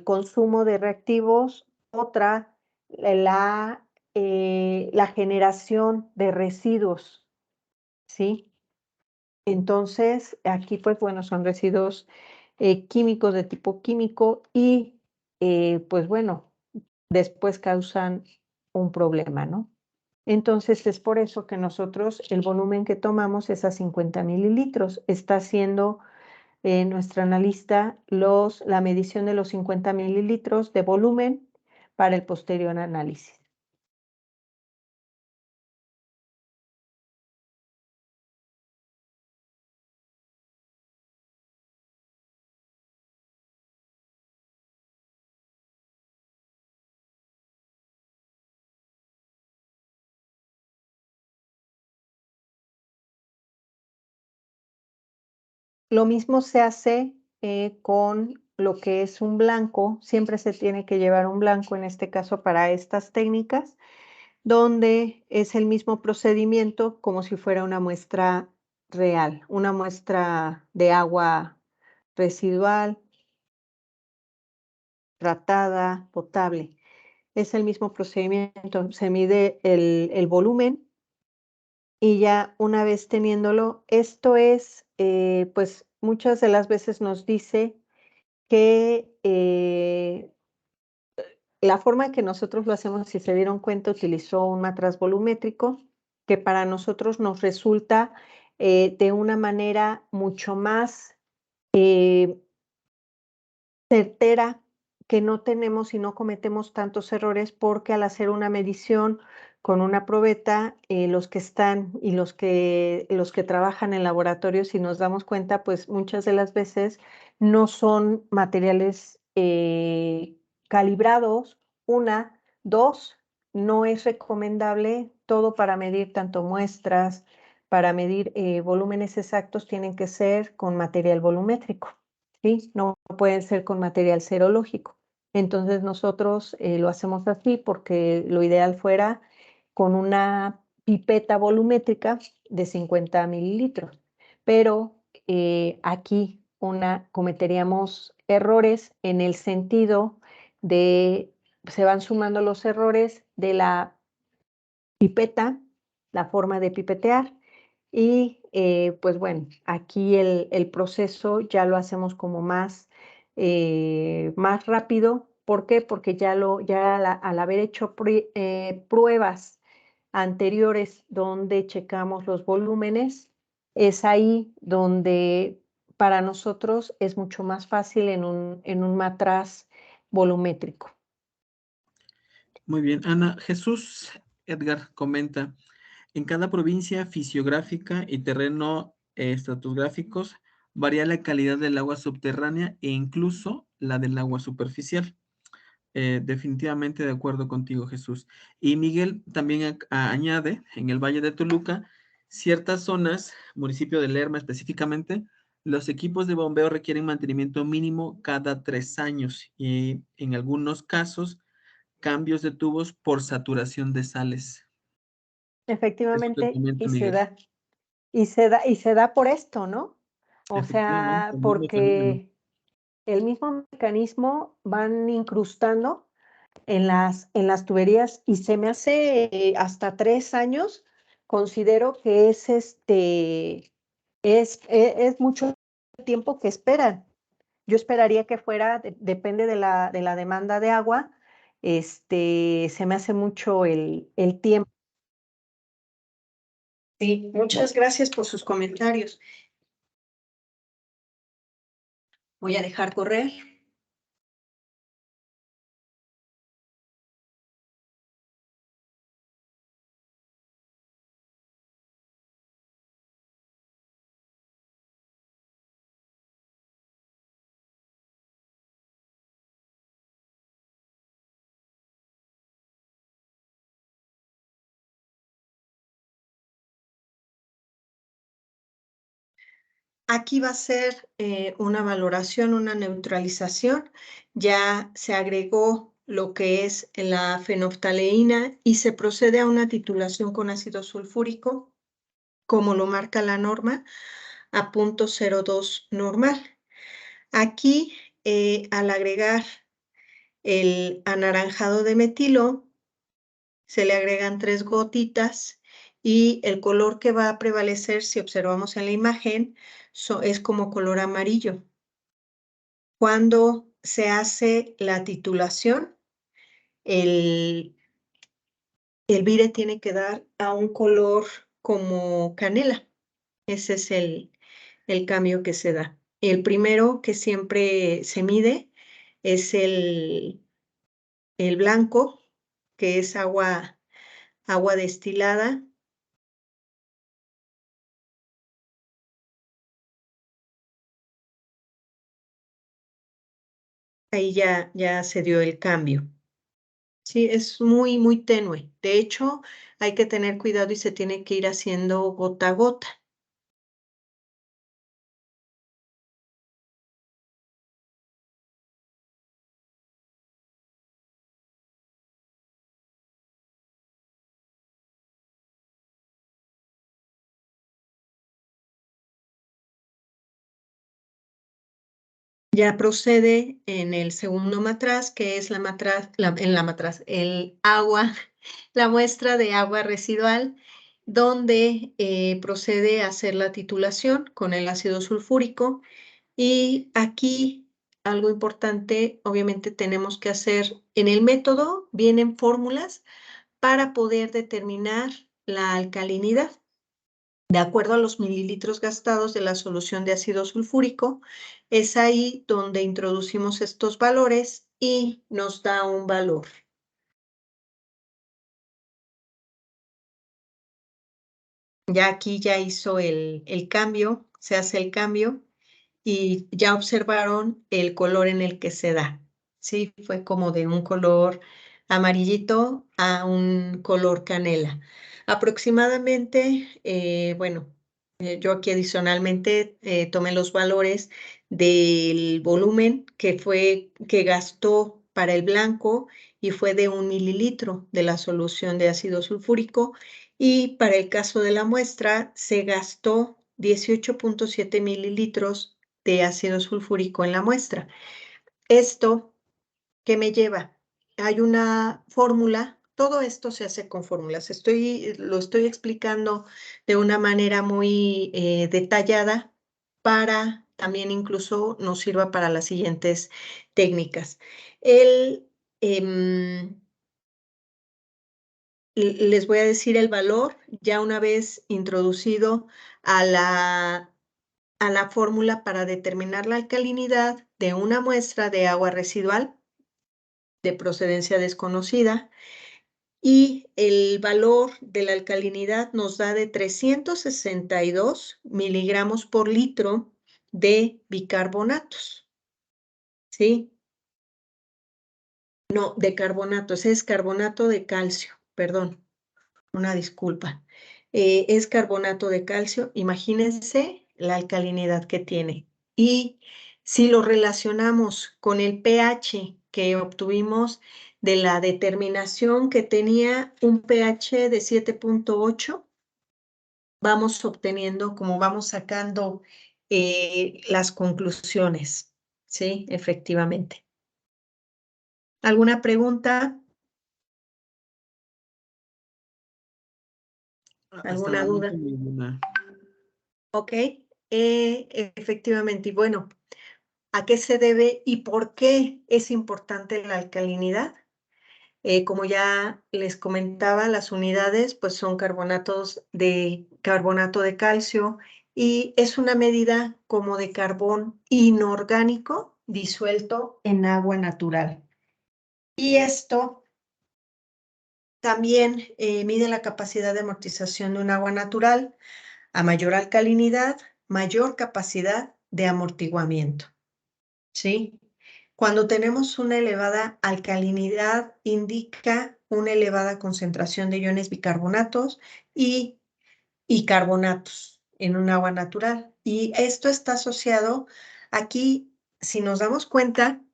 consumo de reactivos, otra, la generación de residuos, ¿sí? Entonces, aquí, pues bueno, son residuos químicos de tipo químico y, pues bueno, después causan un problema, ¿no? Entonces, es por eso que nosotros el volumen que tomamos es a 50 mililitros. Está haciendo nuestra analista la medición de los 50 mililitros de volumen para el posterior análisis. Lo mismo se hace con lo que es un blanco. Siempre se tiene que llevar un blanco, en este caso para estas técnicas, donde es el mismo procedimiento como si fuera una muestra real, una muestra de agua residual, tratada, potable. Es el mismo procedimiento. Se mide el volumen y ya una vez teniéndolo, esto es, pues muchas de las veces nos dice que la forma en que nosotros lo hacemos, si se dieron cuenta, utilizó un matraz volumétrico que para nosotros nos resulta de una manera mucho más certera que no tenemos y no cometemos tantos errores, porque al hacer una medición con una probeta, los que están y los que trabajan en laboratorio, si nos damos cuenta, pues muchas de las veces no son materiales calibrados. Una, dos, no es recomendable todo para medir tanto muestras, para medir volúmenes exactos, tienen que ser con material volumétrico, ¿sí? No pueden ser con material serológico. Entonces nosotros lo hacemos así porque lo ideal fuera con una pipeta volumétrica de 50 mililitros. Pero aquí cometeríamos errores en el sentido de, se van sumando los errores de la pipeta, la forma de pipetear, y pues bueno, aquí el proceso ya lo hacemos como más rápido. ¿Por qué? Porque al haber hecho pruebas anteriores donde checamos los volúmenes, es ahí donde para nosotros es mucho más fácil en un matraz volumétrico. Muy bien, Ana. Jesús Edgar comenta, en cada provincia fisiográfica y terreno estratigráficos varía la calidad del agua subterránea e incluso la del agua superficial. Definitivamente de acuerdo contigo, Jesús. Y Miguel también añade, en el Valle de Toluca, ciertas zonas, municipio de Lerma específicamente, los equipos de bombeo requieren mantenimiento mínimo cada 3 años y en algunos casos cambios de tubos por saturación de sales. Efectivamente, comenta y se Miguel. da. Y se da por esto, ¿no? O sea, Efectivamente, el mismo fenómeno. porque el mismo mecanismo van incrustando en las tuberías, y se me hace hasta 3 años, considero que es mucho tiempo que esperan. Yo esperaría que fuera, depende de la demanda de agua, se me hace mucho el tiempo. Sí, muchas gracias por sus comentarios. Voy a dejar correr. Aquí va a ser una valoración, una neutralización. Ya se agregó lo que es la fenolftaleína y se procede a una titulación con ácido sulfúrico, como lo marca la norma, a 0.02 normal. Aquí, al agregar el anaranjado de metilo, se le agregan 3 gotitas y el color que va a prevalecer, si observamos en la imagen, es como color amarillo. Cuando se hace la titulación, el vire tiene que dar a un color como canela. Ese es el cambio que se da. El primero que siempre se mide es el blanco, que es agua destilada. Ahí ya se dio el cambio. Sí, es muy, muy tenue. De hecho, hay que tener cuidado y se tiene que ir haciendo gota a gota. Ya procede en el segundo matraz, que es el agua, la muestra de agua residual, donde procede a hacer la titulación con el ácido sulfúrico. Y aquí, algo importante, obviamente tenemos que hacer, en el método vienen fórmulas para poder determinar la alcalinidad. De acuerdo a los mililitros gastados de la solución de ácido sulfúrico, es ahí donde introducimos estos valores y nos da un valor. Ya aquí ya hizo el cambio, se hace el cambio y ya observaron el color en el que se da. Sí, fue como de un color amarillito a un color canela. Aproximadamente, bueno, yo aquí adicionalmente tomé los valores del volumen que gastó para el blanco y fue de 1 mililitro de la solución de ácido sulfúrico, y para el caso de la muestra se gastó 18.7 mililitros de ácido sulfúrico en la muestra. ¿Esto qué me lleva? Hay una fórmula, todo esto se hace con fórmulas. Lo estoy explicando de una manera muy detallada para también incluso nos sirva para las siguientes técnicas. Les voy a decir el valor ya una vez introducido a la fórmula para determinar la alcalinidad de una muestra de agua residual de procedencia desconocida, y el valor de la alcalinidad nos da de 362 miligramos por litro de bicarbonatos, ¿sí? No, de carbonato, ese es carbonato de calcio, perdón, una disculpa. Es carbonato de calcio, imagínense la alcalinidad que tiene. Y si lo relacionamos con el pH que obtuvimos de la determinación que tenía un pH de 7.8, vamos obteniendo, como vamos sacando las conclusiones, ¿sí? Efectivamente. ¿Alguna pregunta? Hasta ¿Alguna el duda? momento ninguna. Ok, efectivamente. Y bueno, ¿a qué se debe y por qué es importante la alcalinidad? Como ya les comentaba, las unidades pues son carbonato de calcio, y es una medida como de carbón inorgánico disuelto en agua natural. Y esto también mide la capacidad de amortización de un agua natural. A mayor alcalinidad, mayor capacidad de amortiguamiento, ¿sí? Cuando tenemos una elevada alcalinidad, indica una elevada concentración de iones bicarbonatos y carbonatos en un agua natural. Y esto está asociado aquí, si nos damos cuenta,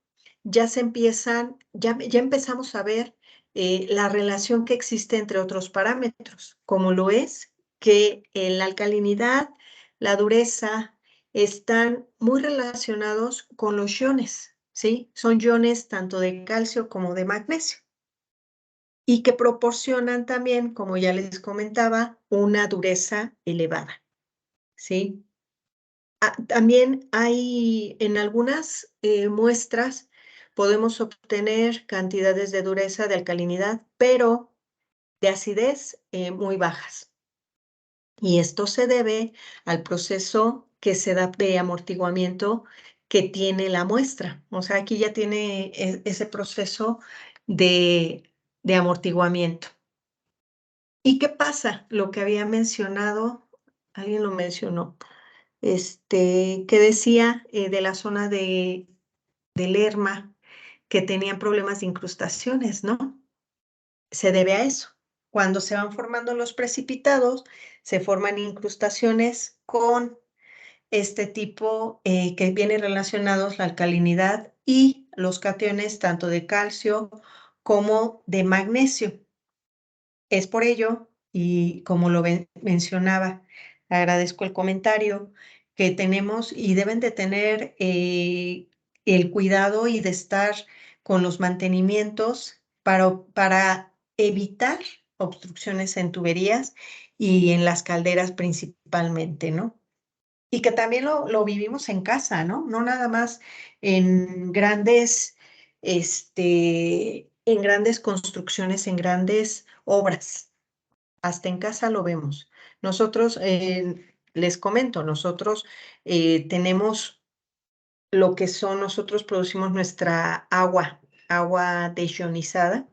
ya empezamos a ver la relación que existe entre otros parámetros, como lo es que la alcalinidad, la dureza, están muy relacionados con los iones, ¿sí? Son iones tanto de calcio como de magnesio, y que proporcionan también, como ya les comentaba, una dureza elevada, ¿sí? También hay en algunas muestras podemos obtener cantidades de dureza, de alcalinidad, pero de acidez muy bajas. Y esto se debe al proceso que se da de amortiguamiento que tiene la muestra. O sea, aquí ya tiene ese proceso de amortiguamiento. ¿Y qué pasa? Lo que había mencionado, alguien lo mencionó, que decía de la zona de Lerma, que tenían problemas de incrustaciones, ¿no? Se debe a eso. Cuando se van formando los precipitados, se forman incrustaciones con este tipo que vienen relacionados la alcalinidad y los cationes tanto de calcio como de magnesio. Es por ello, y como lo mencionaba, agradezco el comentario, que tenemos y deben de tener el cuidado y de estar con los mantenimientos para evitar obstrucciones en tuberías y en las calderas principalmente, ¿no? Y que también lo vivimos en casa, ¿no? No nada más en en grandes construcciones, en grandes obras. Hasta en casa lo vemos. Nosotros, les comento, nosotros tenemos nosotros producimos nuestra agua agua desionizada,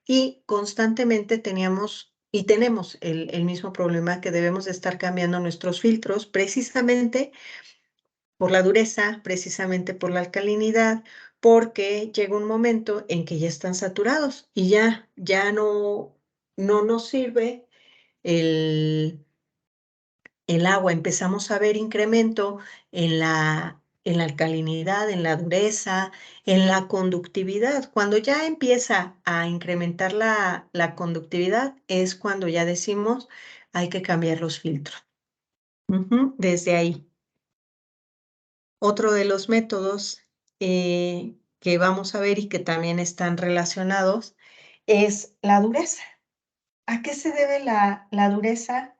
y constantemente tenemos y tenemos el mismo problema, que debemos de estar cambiando nuestros filtros precisamente por la dureza, precisamente por la alcalinidad, porque llega un momento en que ya están saturados y ya no nos sirve el agua. Empezamos a ver incremento en la alcalinidad, en la dureza, en la conductividad. Cuando ya empieza a incrementar la conductividad, es cuando ya decimos hay que cambiar los filtros. Desde ahí. Otro de los métodos que vamos a ver y que también están relacionados es la dureza. ¿A qué se debe la dureza?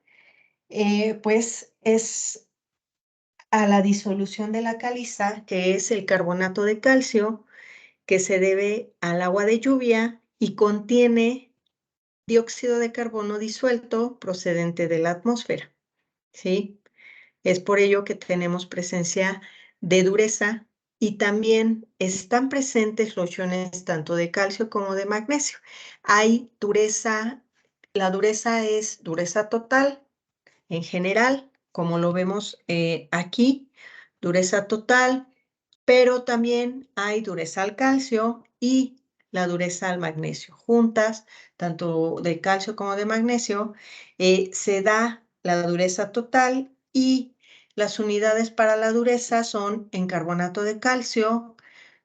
Pues es a la disolución de la caliza, que es el carbonato de calcio, que se debe al agua de lluvia y contiene dióxido de carbono disuelto procedente de la atmósfera, ¿sí? Es por ello que tenemos presencia de dureza, y también están presentes los iones tanto de calcio como de magnesio. Hay dureza, la dureza es dureza total en general, como lo vemos aquí, dureza total, pero también hay dureza al calcio y la dureza al magnesio. Juntas, tanto de calcio como de magnesio, se da la dureza total, y las unidades para la dureza son en carbonato de calcio,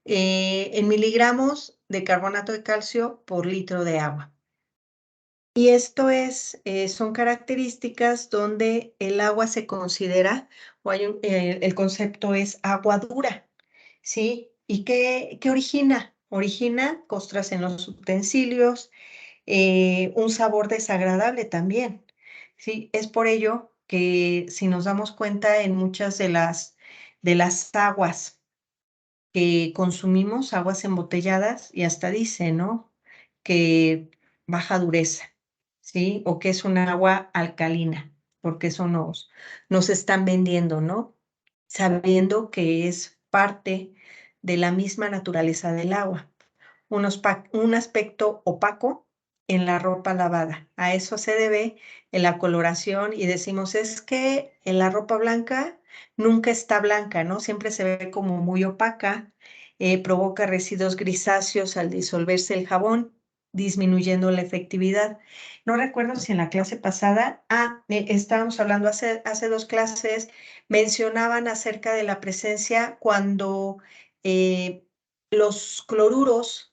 en miligramos de carbonato de calcio por litro de agua. Y esto son características donde el agua se considera, o el concepto es agua dura, ¿sí? ¿Y qué origina? Origina costras en los utensilios, un sabor desagradable también, ¿sí? Es por ello que, si nos damos cuenta, en muchas de las aguas que consumimos, aguas embotelladas, y hasta dice, ¿no?, que baja dureza, ¿sí? O que es un agua alcalina, porque eso nos están vendiendo, ¿no? Sabiendo que es parte de la misma naturaleza del agua. Un aspecto opaco en la ropa lavada. A eso se debe en la coloración, y decimos, es que en la ropa blanca nunca está blanca, ¿no? Siempre se ve como muy opaca, provoca residuos grisáceos al disolverse el jabón, disminuyendo la efectividad. No recuerdo si en la clase pasada, estábamos hablando hace 2 clases, mencionaban acerca de la presencia cuando los cloruros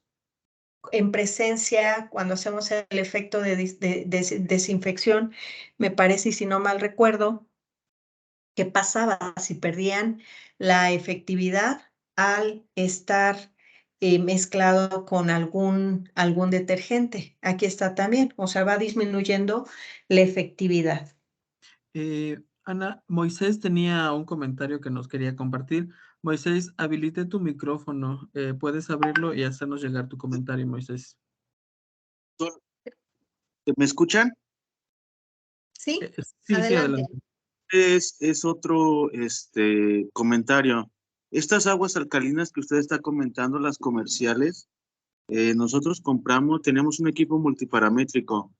en presencia, cuando hacemos el efecto de desinfección, me parece, y si no mal recuerdo, ¿qué pasaba si perdían la efectividad al estar mezclado con algún detergente? Aquí está también, o sea, va disminuyendo la efectividad. Ana, Moisés tenía un comentario que nos quería compartir. Moisés, habilite tu micrófono. Puedes abrirlo y hacernos llegar tu comentario, Moisés. ¿Me escuchan? Sí, Sí, adelante. adelante. Es otro comentario. Estas aguas alcalinas que usted está comentando, las comerciales, nosotros teníamos un equipo multiparamétrico,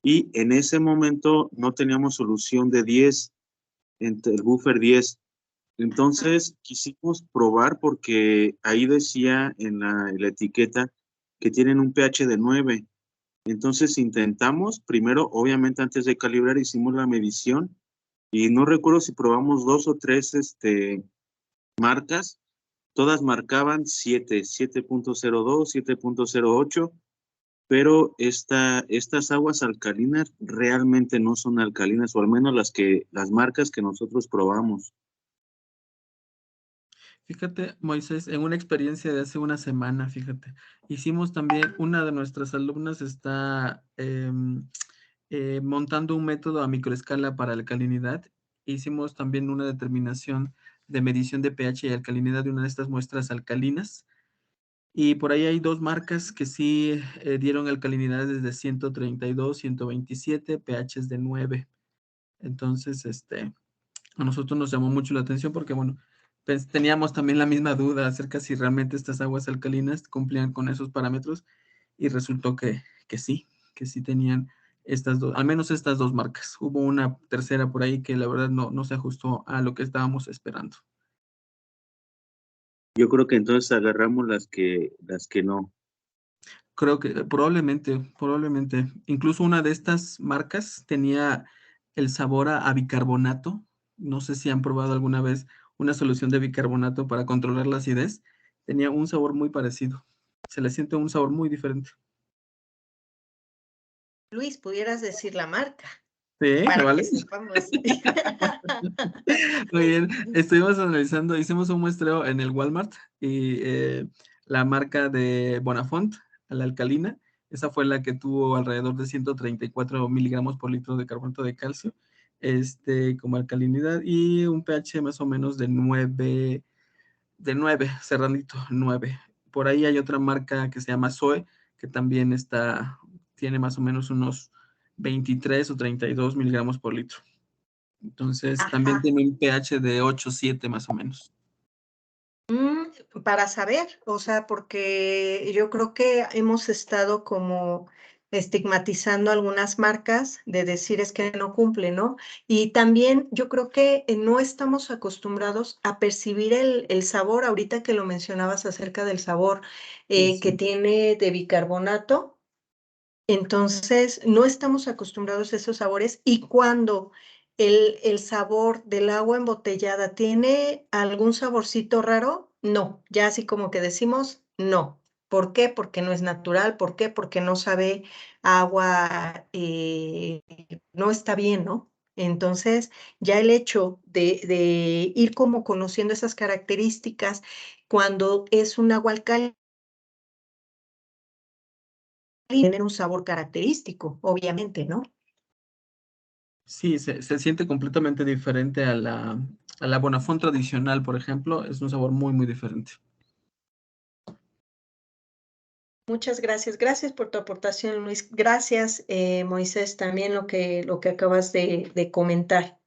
y en ese momento no teníamos solución de 10, entre el buffer 10. Entonces quisimos probar, porque ahí decía en la etiqueta que tienen un pH de 9. Entonces intentamos, primero, obviamente antes de calibrar, hicimos la medición, y no recuerdo si probamos 2 o 3 marcas, todas marcaban 7, 7.02, 7.08, pero estas aguas alcalinas realmente no son alcalinas, o al menos las marcas que nosotros probamos. Fíjate, Moisés, en una experiencia de hace una semana, fíjate, hicimos también, una de nuestras alumnas está montando un método a microescala para alcalinidad. Hicimos también una determinación de medición de pH y alcalinidad de una de estas muestras alcalinas. Y por ahí hay 2 marcas que sí dieron alcalinidades de 132, 127, pHs de 9. Entonces, a nosotros nos llamó mucho la atención porque, bueno, pues, teníamos también la misma duda acerca si realmente estas aguas alcalinas cumplían con esos parámetros y resultó que sí tenían estas dos, al menos estas dos marcas. Hubo una tercera por ahí que la verdad no se ajustó a lo que estábamos esperando. Yo creo que entonces agarramos las que no. Creo que probablemente. Incluso una de estas marcas tenía el sabor a bicarbonato. No sé si han probado alguna vez una solución de bicarbonato para controlar la acidez. Tenía un sabor muy parecido. Se le siente un sabor muy diferente. Luis, ¿pudieras decir la marca? Sí, Para ¿vale? que sepamos. Muy bien, estuvimos analizando, hicimos un muestreo en el Walmart y la marca de Bonafont, la alcalina, esa fue la que tuvo alrededor de 134 miligramos por litro de carbonato de calcio, como alcalinidad y un pH más o menos de 9, cerradito, 9. Por ahí hay otra marca que se llama Zoe, que también tiene más o menos unos 23 o 32 miligramos por litro. Entonces, también Ajá. tiene un pH de 8,7 más o menos. Para saber, o sea, porque yo creo que hemos estado como estigmatizando algunas marcas de decir es que no cumple, ¿no? Y también yo creo que no estamos acostumbrados a percibir el sabor, ahorita que lo mencionabas acerca del sabor Sí. que tiene de bicarbonato. Entonces, no estamos acostumbrados a esos sabores y cuando el sabor del agua embotellada tiene algún saborcito raro, no, ya así como que decimos no. ¿Por qué? Porque no es natural. ¿Por qué? Porque no sabe a agua, no está bien, ¿no? Entonces, ya el hecho de ir como conociendo esas características cuando es un agua alcalina, tener un sabor característico, obviamente, ¿no? Sí, se siente completamente diferente a la Bonafont tradicional, por ejemplo. Es un sabor muy, muy diferente. Muchas gracias. Gracias por tu aportación, Luis. Gracias, Moisés, también lo que acabas de comentar.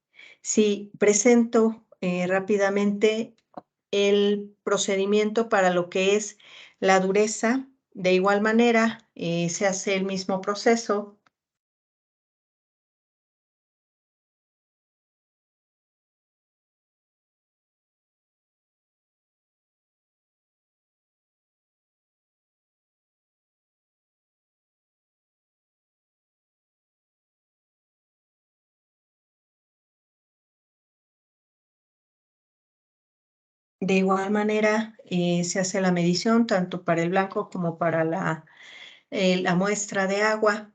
Sí, presento rápidamente el procedimiento para lo que es la dureza. De igual manera, se hace el mismo proceso. De igual manera, se hace la medición tanto para el blanco como para la muestra de agua.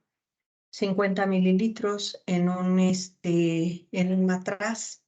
50 mililitros en un matraz.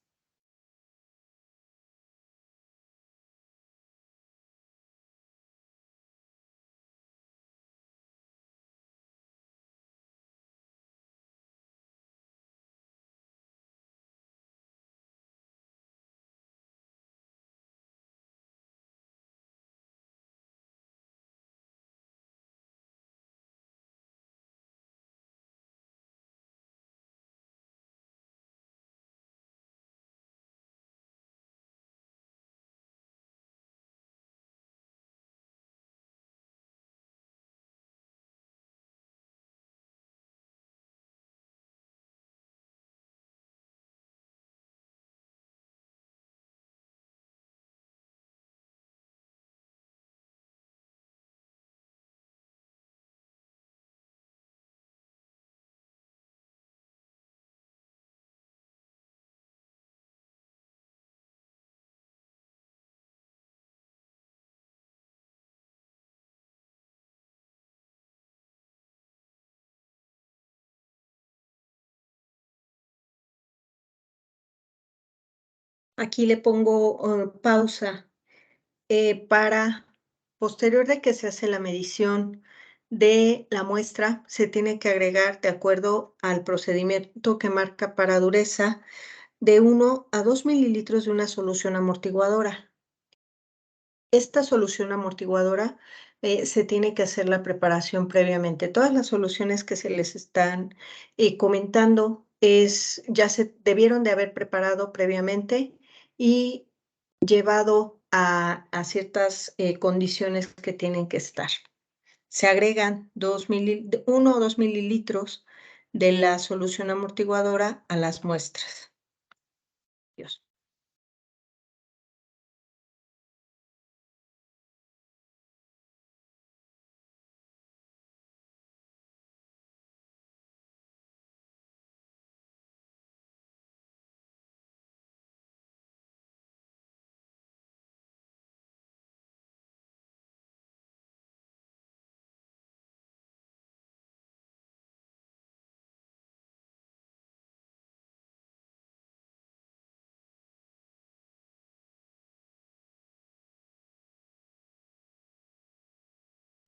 Aquí le pongo pausa para posterior de que se hace la medición de la muestra, se tiene que agregar, de acuerdo al procedimiento que marca para dureza, de 1 a 2 mililitros de una solución amortiguadora. Esta solución amortiguadora se tiene que hacer la preparación previamente. Todas las soluciones que se les están comentando ya se debieron de haber preparado previamente y llevado a ciertas condiciones que tienen que estar. Se agregan 1 o 2 mililitros de la solución amortiguadora a las muestras. Dios.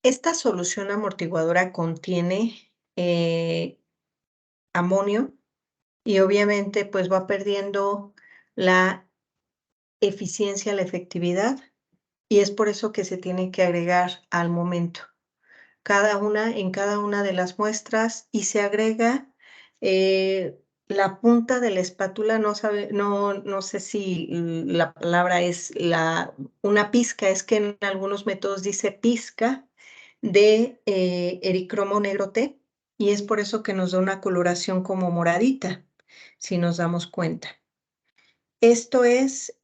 Esta solución amortiguadora contiene amonio y obviamente pues va perdiendo la eficiencia, la efectividad, y es por eso que se tiene que agregar al momento. En cada una de las muestras, y se agrega la punta de la espátula, no sé si la palabra es una pizca, es que en algunos métodos dice pizca de ericromo negro té, y es por eso que nos da una coloración como moradita, si nos damos cuenta. Esto es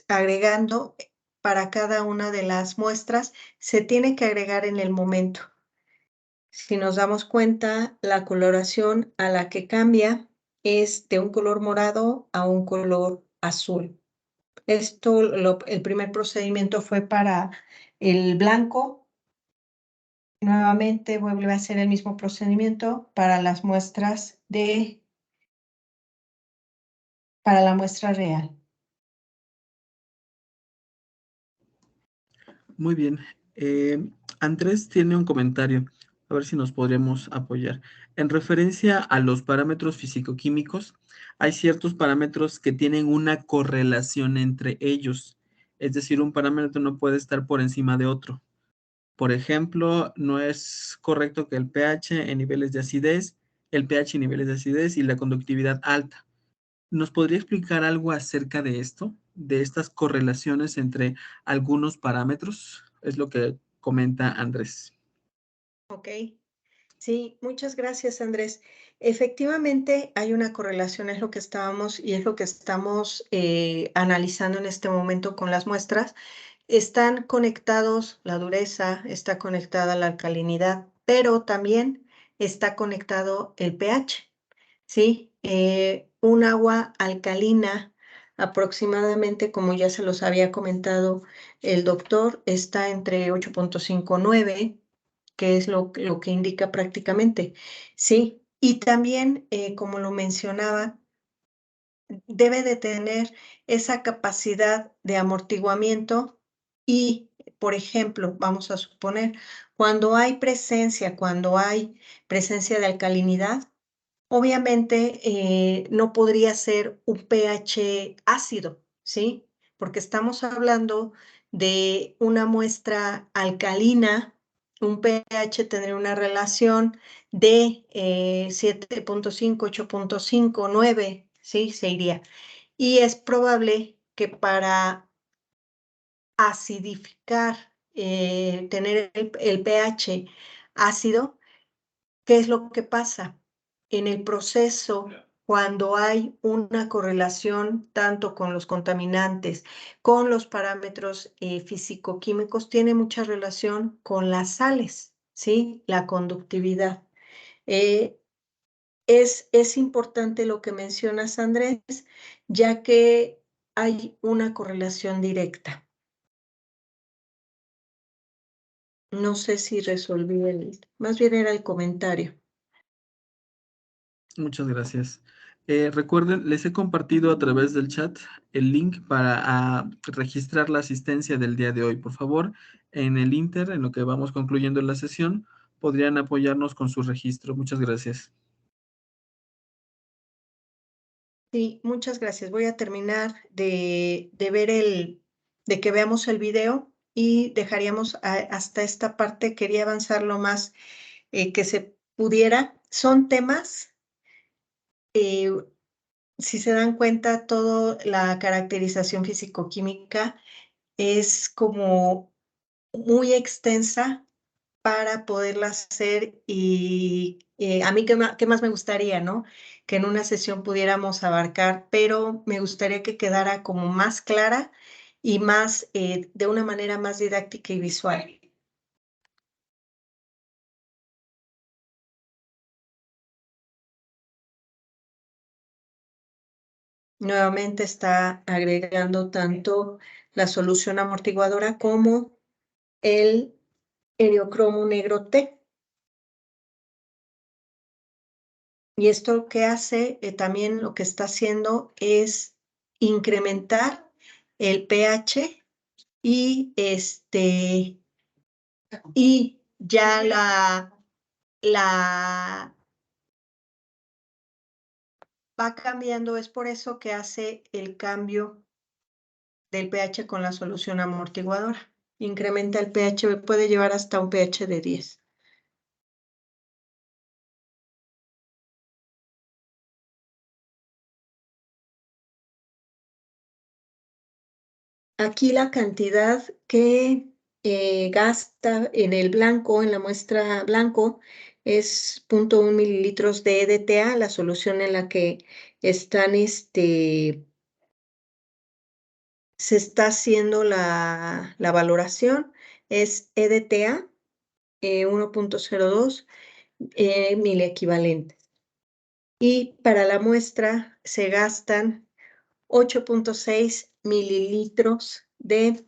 agregando para cada una de las muestras, se tiene que agregar en el momento. Si nos damos cuenta, la coloración a la que cambia es de un color morado a un color azul. El primer procedimiento fue para el blanco. Nuevamente vuelve a ser el mismo procedimiento para las muestras para la muestra real. Muy bien. Andrés tiene un comentario, a ver si nos podríamos apoyar. En referencia a los parámetros físico-químicos, hay ciertos parámetros que tienen una correlación entre ellos. Es decir, un parámetro no puede estar por encima de otro. Por ejemplo, no es correcto que el pH en niveles de acidez, el pH en niveles de acidez y la conductividad alta. ¿Nos podría explicar algo acerca de esto, de estas correlaciones entre algunos parámetros? Es lo que comenta Andrés. Ok. Sí, muchas gracias, Andrés. Efectivamente, hay una correlación, es lo que estamos analizando en este momento con las muestras. Están conectados, la dureza está conectada a la alcalinidad, pero también está conectado el pH, ¿sí? Un agua alcalina, aproximadamente, como ya se los había comentado el doctor, está entre 8.5 y 9, que es lo que indica prácticamente, ¿sí? Y también, como lo mencionaba, debe de tener esa capacidad de amortiguamiento y, por ejemplo, vamos a suponer, cuando hay presencia de alcalinidad, obviamente no podría ser un pH ácido, ¿sí? Porque estamos hablando de una muestra alcalina. Un pH tendría una relación de 7.5, 8.5, 9, ¿sí? Se iría. Y es probable que para acidificar, tener el pH ácido, ¿qué es lo que pasa? En el proceso, cuando hay una correlación tanto con los contaminantes, con los parámetros físico-químicos, tiene mucha relación con las sales, ¿sí? La conductividad. Es importante lo que mencionas, Andrés, ya que hay una correlación directa. No sé si resolví más bien era el comentario. Muchas gracias. Recuerden, les he compartido a través del chat el link para registrar la asistencia del día de hoy. Por favor, en el Inter, en lo que vamos concluyendo la sesión, podrían apoyarnos con su registro. Muchas gracias. Sí, muchas gracias. Voy a terminar de que veamos el video y dejaríamos hasta esta parte. Quería avanzar lo más que se pudiera. Son temas si se dan cuenta, toda la caracterización físico-química es como muy extensa para poderla hacer y a mí qué más me gustaría, ¿no? Que en una sesión pudiéramos abarcar, pero me gustaría que quedara como más clara y más, de una manera más didáctica y visual. Nuevamente está agregando tanto la solución amortiguadora como el heliocromo negro T. Y esto lo que hace, también lo que está haciendo es incrementar el pH y y ya la va cambiando. Es por eso que hace el cambio del pH con la solución amortiguadora. Incrementa el pH, puede llevar hasta un pH de 10. Aquí la cantidad que gasta en el blanco, en la muestra blanco, es 0.1 mililitros de EDTA, la solución en la que están, se está haciendo la valoración, es EDTA 1.02 miliequivalentes. Y para la muestra se gastan 8.6 mililitros de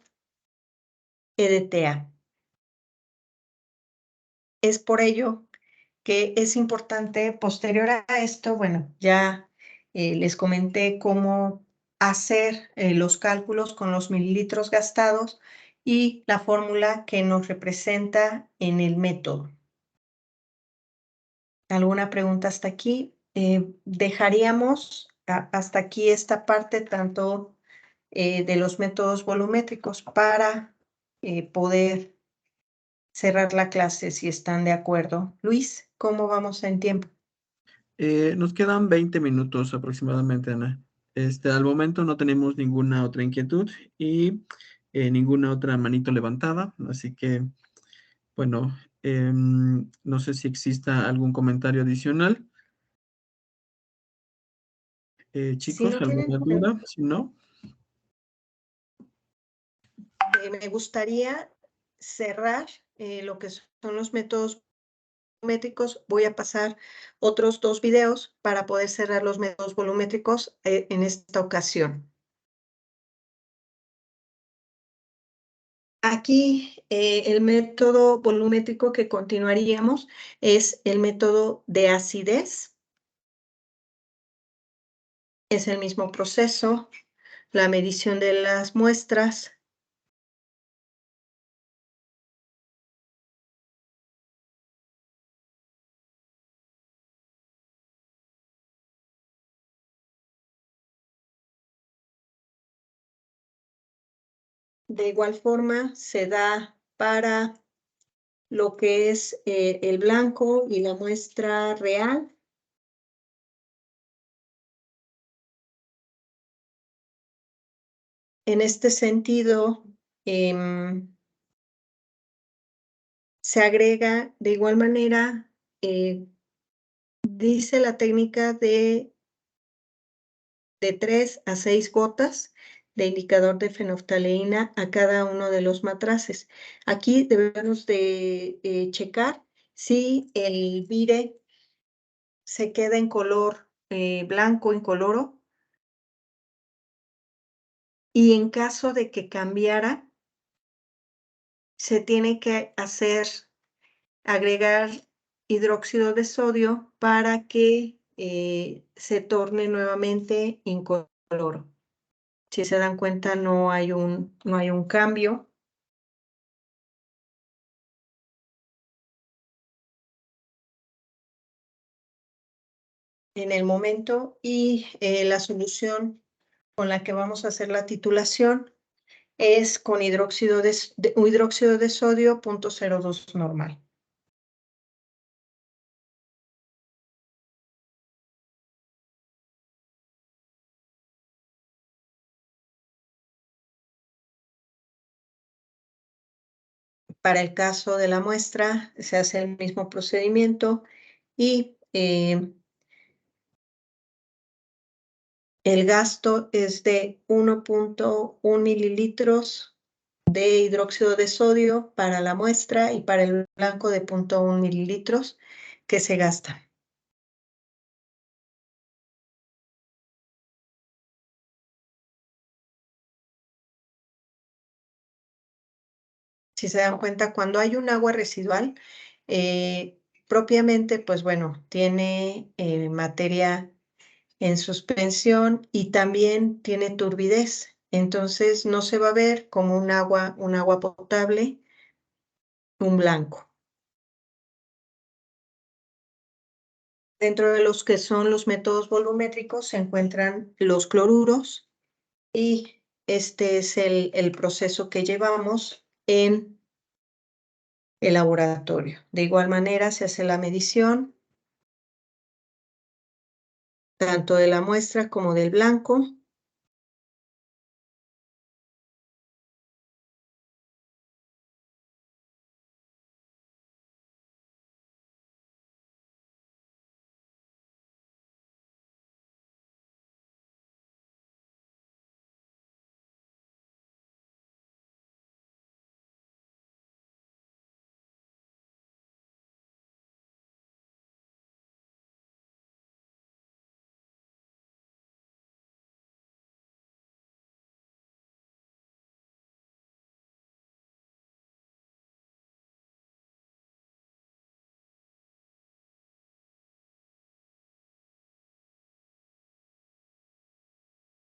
EDTA. Es por ello que es importante, posterior a esto, bueno, ya les comenté cómo hacer los cálculos con los mililitros gastados y la fórmula que nos representa en el método. ¿Alguna pregunta hasta aquí? Dejaríamos hasta aquí esta parte tanto de los métodos volumétricos para poder cerrar la clase si están de acuerdo. Luis, ¿cómo vamos en tiempo? Nos quedan 20 minutos aproximadamente, Ana. Al momento no tenemos ninguna otra inquietud y ninguna otra manito levantada, así que, bueno, no sé si exista algún comentario adicional. Si Chicos, no ¿alguna tienen, duda? Si no, me gustaría cerrar lo que son los métodos volumétricos. Voy a pasar otros 2 videos para poder cerrar los métodos volumétricos en esta ocasión. Aquí el método volumétrico que continuaríamos es el método de acidez. Es el mismo proceso, la medición de las muestras. De igual forma se da para lo que es el blanco y la muestra real. En este sentido, se agrega de igual manera, dice la técnica de 3 a 6 gotas de indicador de fenolftaleína a cada uno de los matraces. Aquí debemos de checar si el vire se queda en color blanco, incoloro, y en caso de que cambiara, se tiene que agregar hidróxido de sodio para que se torne nuevamente incoloro. Si se dan cuenta, no hay un cambio. En el momento, y la solución con la que vamos a hacer la titulación es con hidróxido de sodio 0.02 normal. Para el caso de la muestra, se hace el mismo procedimiento y el gasto es de 1.1 mililitros de hidróxido de sodio para la muestra y para el blanco de 0.1 mililitros que se gasta. Si se dan cuenta, cuando hay un agua residual, propiamente, pues bueno, tiene materia en suspensión y también tiene turbidez. Entonces no se va a ver como un agua potable, un blanco. Dentro de los que son los métodos volumétricos se encuentran los cloruros y este es el proceso que llevamos en el laboratorio. De igual manera se hace la medición tanto de la muestra como del blanco.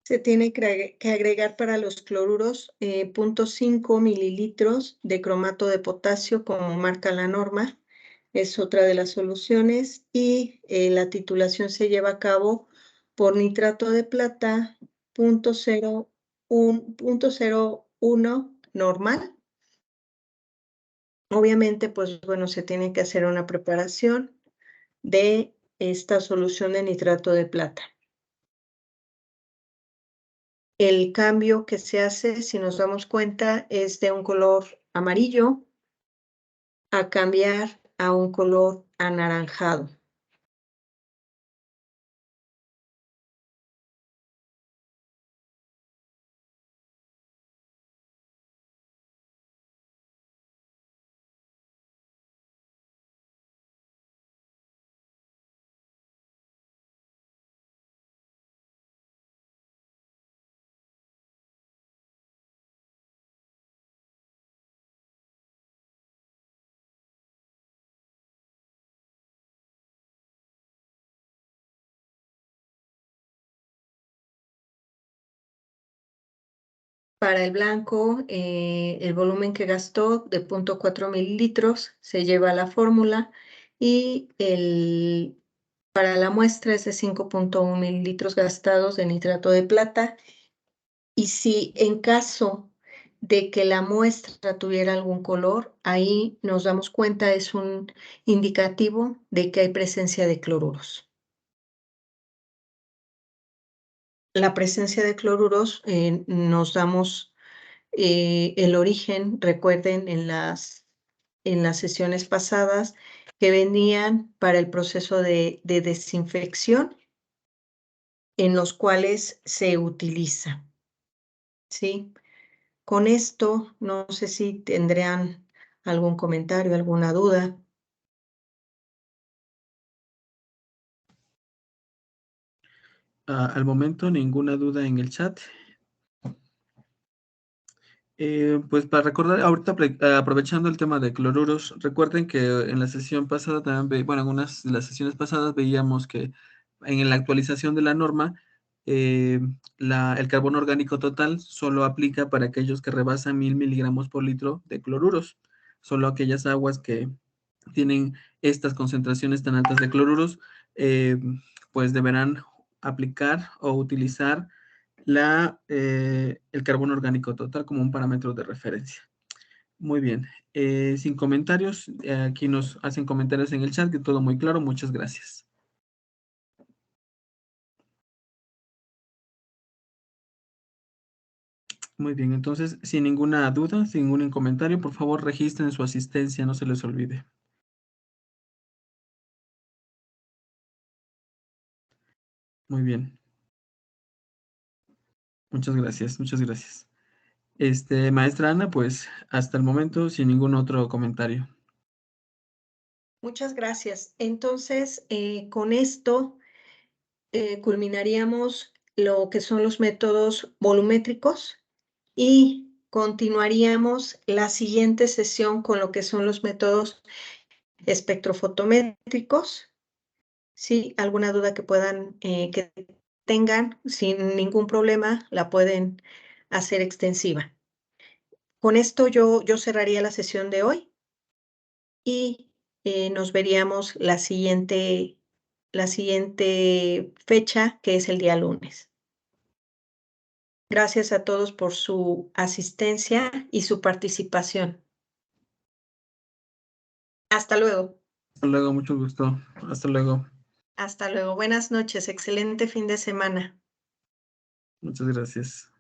Se tiene que agregar para los cloruros 0.5 mililitros de cromato de potasio, como marca la norma. Es otra de las soluciones. Y la titulación se lleva a cabo por nitrato de plata 0.01 normal. Obviamente, pues bueno, se tiene que hacer una preparación de esta solución de nitrato de plata. El cambio que se hace, si nos damos cuenta, es de un color amarillo a cambiar a un color anaranjado. Para el blanco, el volumen que gastó de 0.4 mililitros se lleva a la fórmula y para la muestra es de 5.1 mililitros gastados de nitrato de plata. Y si en caso de que la muestra tuviera algún color, ahí nos damos cuenta, es un indicativo de que hay presencia de cloruros. La presencia de cloruros nos damos el origen, recuerden en las sesiones pasadas, que venían para el proceso de desinfección en los cuales se utiliza, ¿sí? Con esto, no sé si tendrían algún comentario, alguna duda. Al momento, ninguna duda en el chat. Pues para recordar, ahorita aprovechando el tema de cloruros, recuerden que en la sesión pasada también, bueno, en unas de las sesiones pasadas veíamos que en la actualización de la norma, el carbono orgánico total solo aplica para aquellos que rebasan 1000 miligramos por litro de cloruros. Solo aquellas aguas que tienen estas concentraciones tan altas de cloruros, pues deberán aplicar o utilizar el carbono orgánico total como un parámetro de referencia. Muy bien. Sin comentarios, aquí nos hacen comentarios en el chat, que todo muy claro. Muchas gracias. Muy bien, entonces, sin ninguna duda, sin ningún comentario, por favor, registren su asistencia, no se les olvide. Muy bien. Muchas gracias, muchas gracias. Maestra Ana, pues hasta el momento sin ningún otro comentario. Muchas gracias. Entonces, con esto culminaríamos lo que son los métodos volumétricos y continuaríamos la siguiente sesión con lo que son los métodos espectrofotométricos. Si alguna duda que puedan, que tengan, sin ningún problema, la pueden hacer extensiva. Con esto yo cerraría la sesión de hoy y nos veríamos la siguiente fecha, que es el día lunes. Gracias a todos por su asistencia y su participación. Hasta luego. Hasta luego, mucho gusto. Hasta luego. Hasta luego. Buenas noches. Excelente fin de semana. Muchas gracias.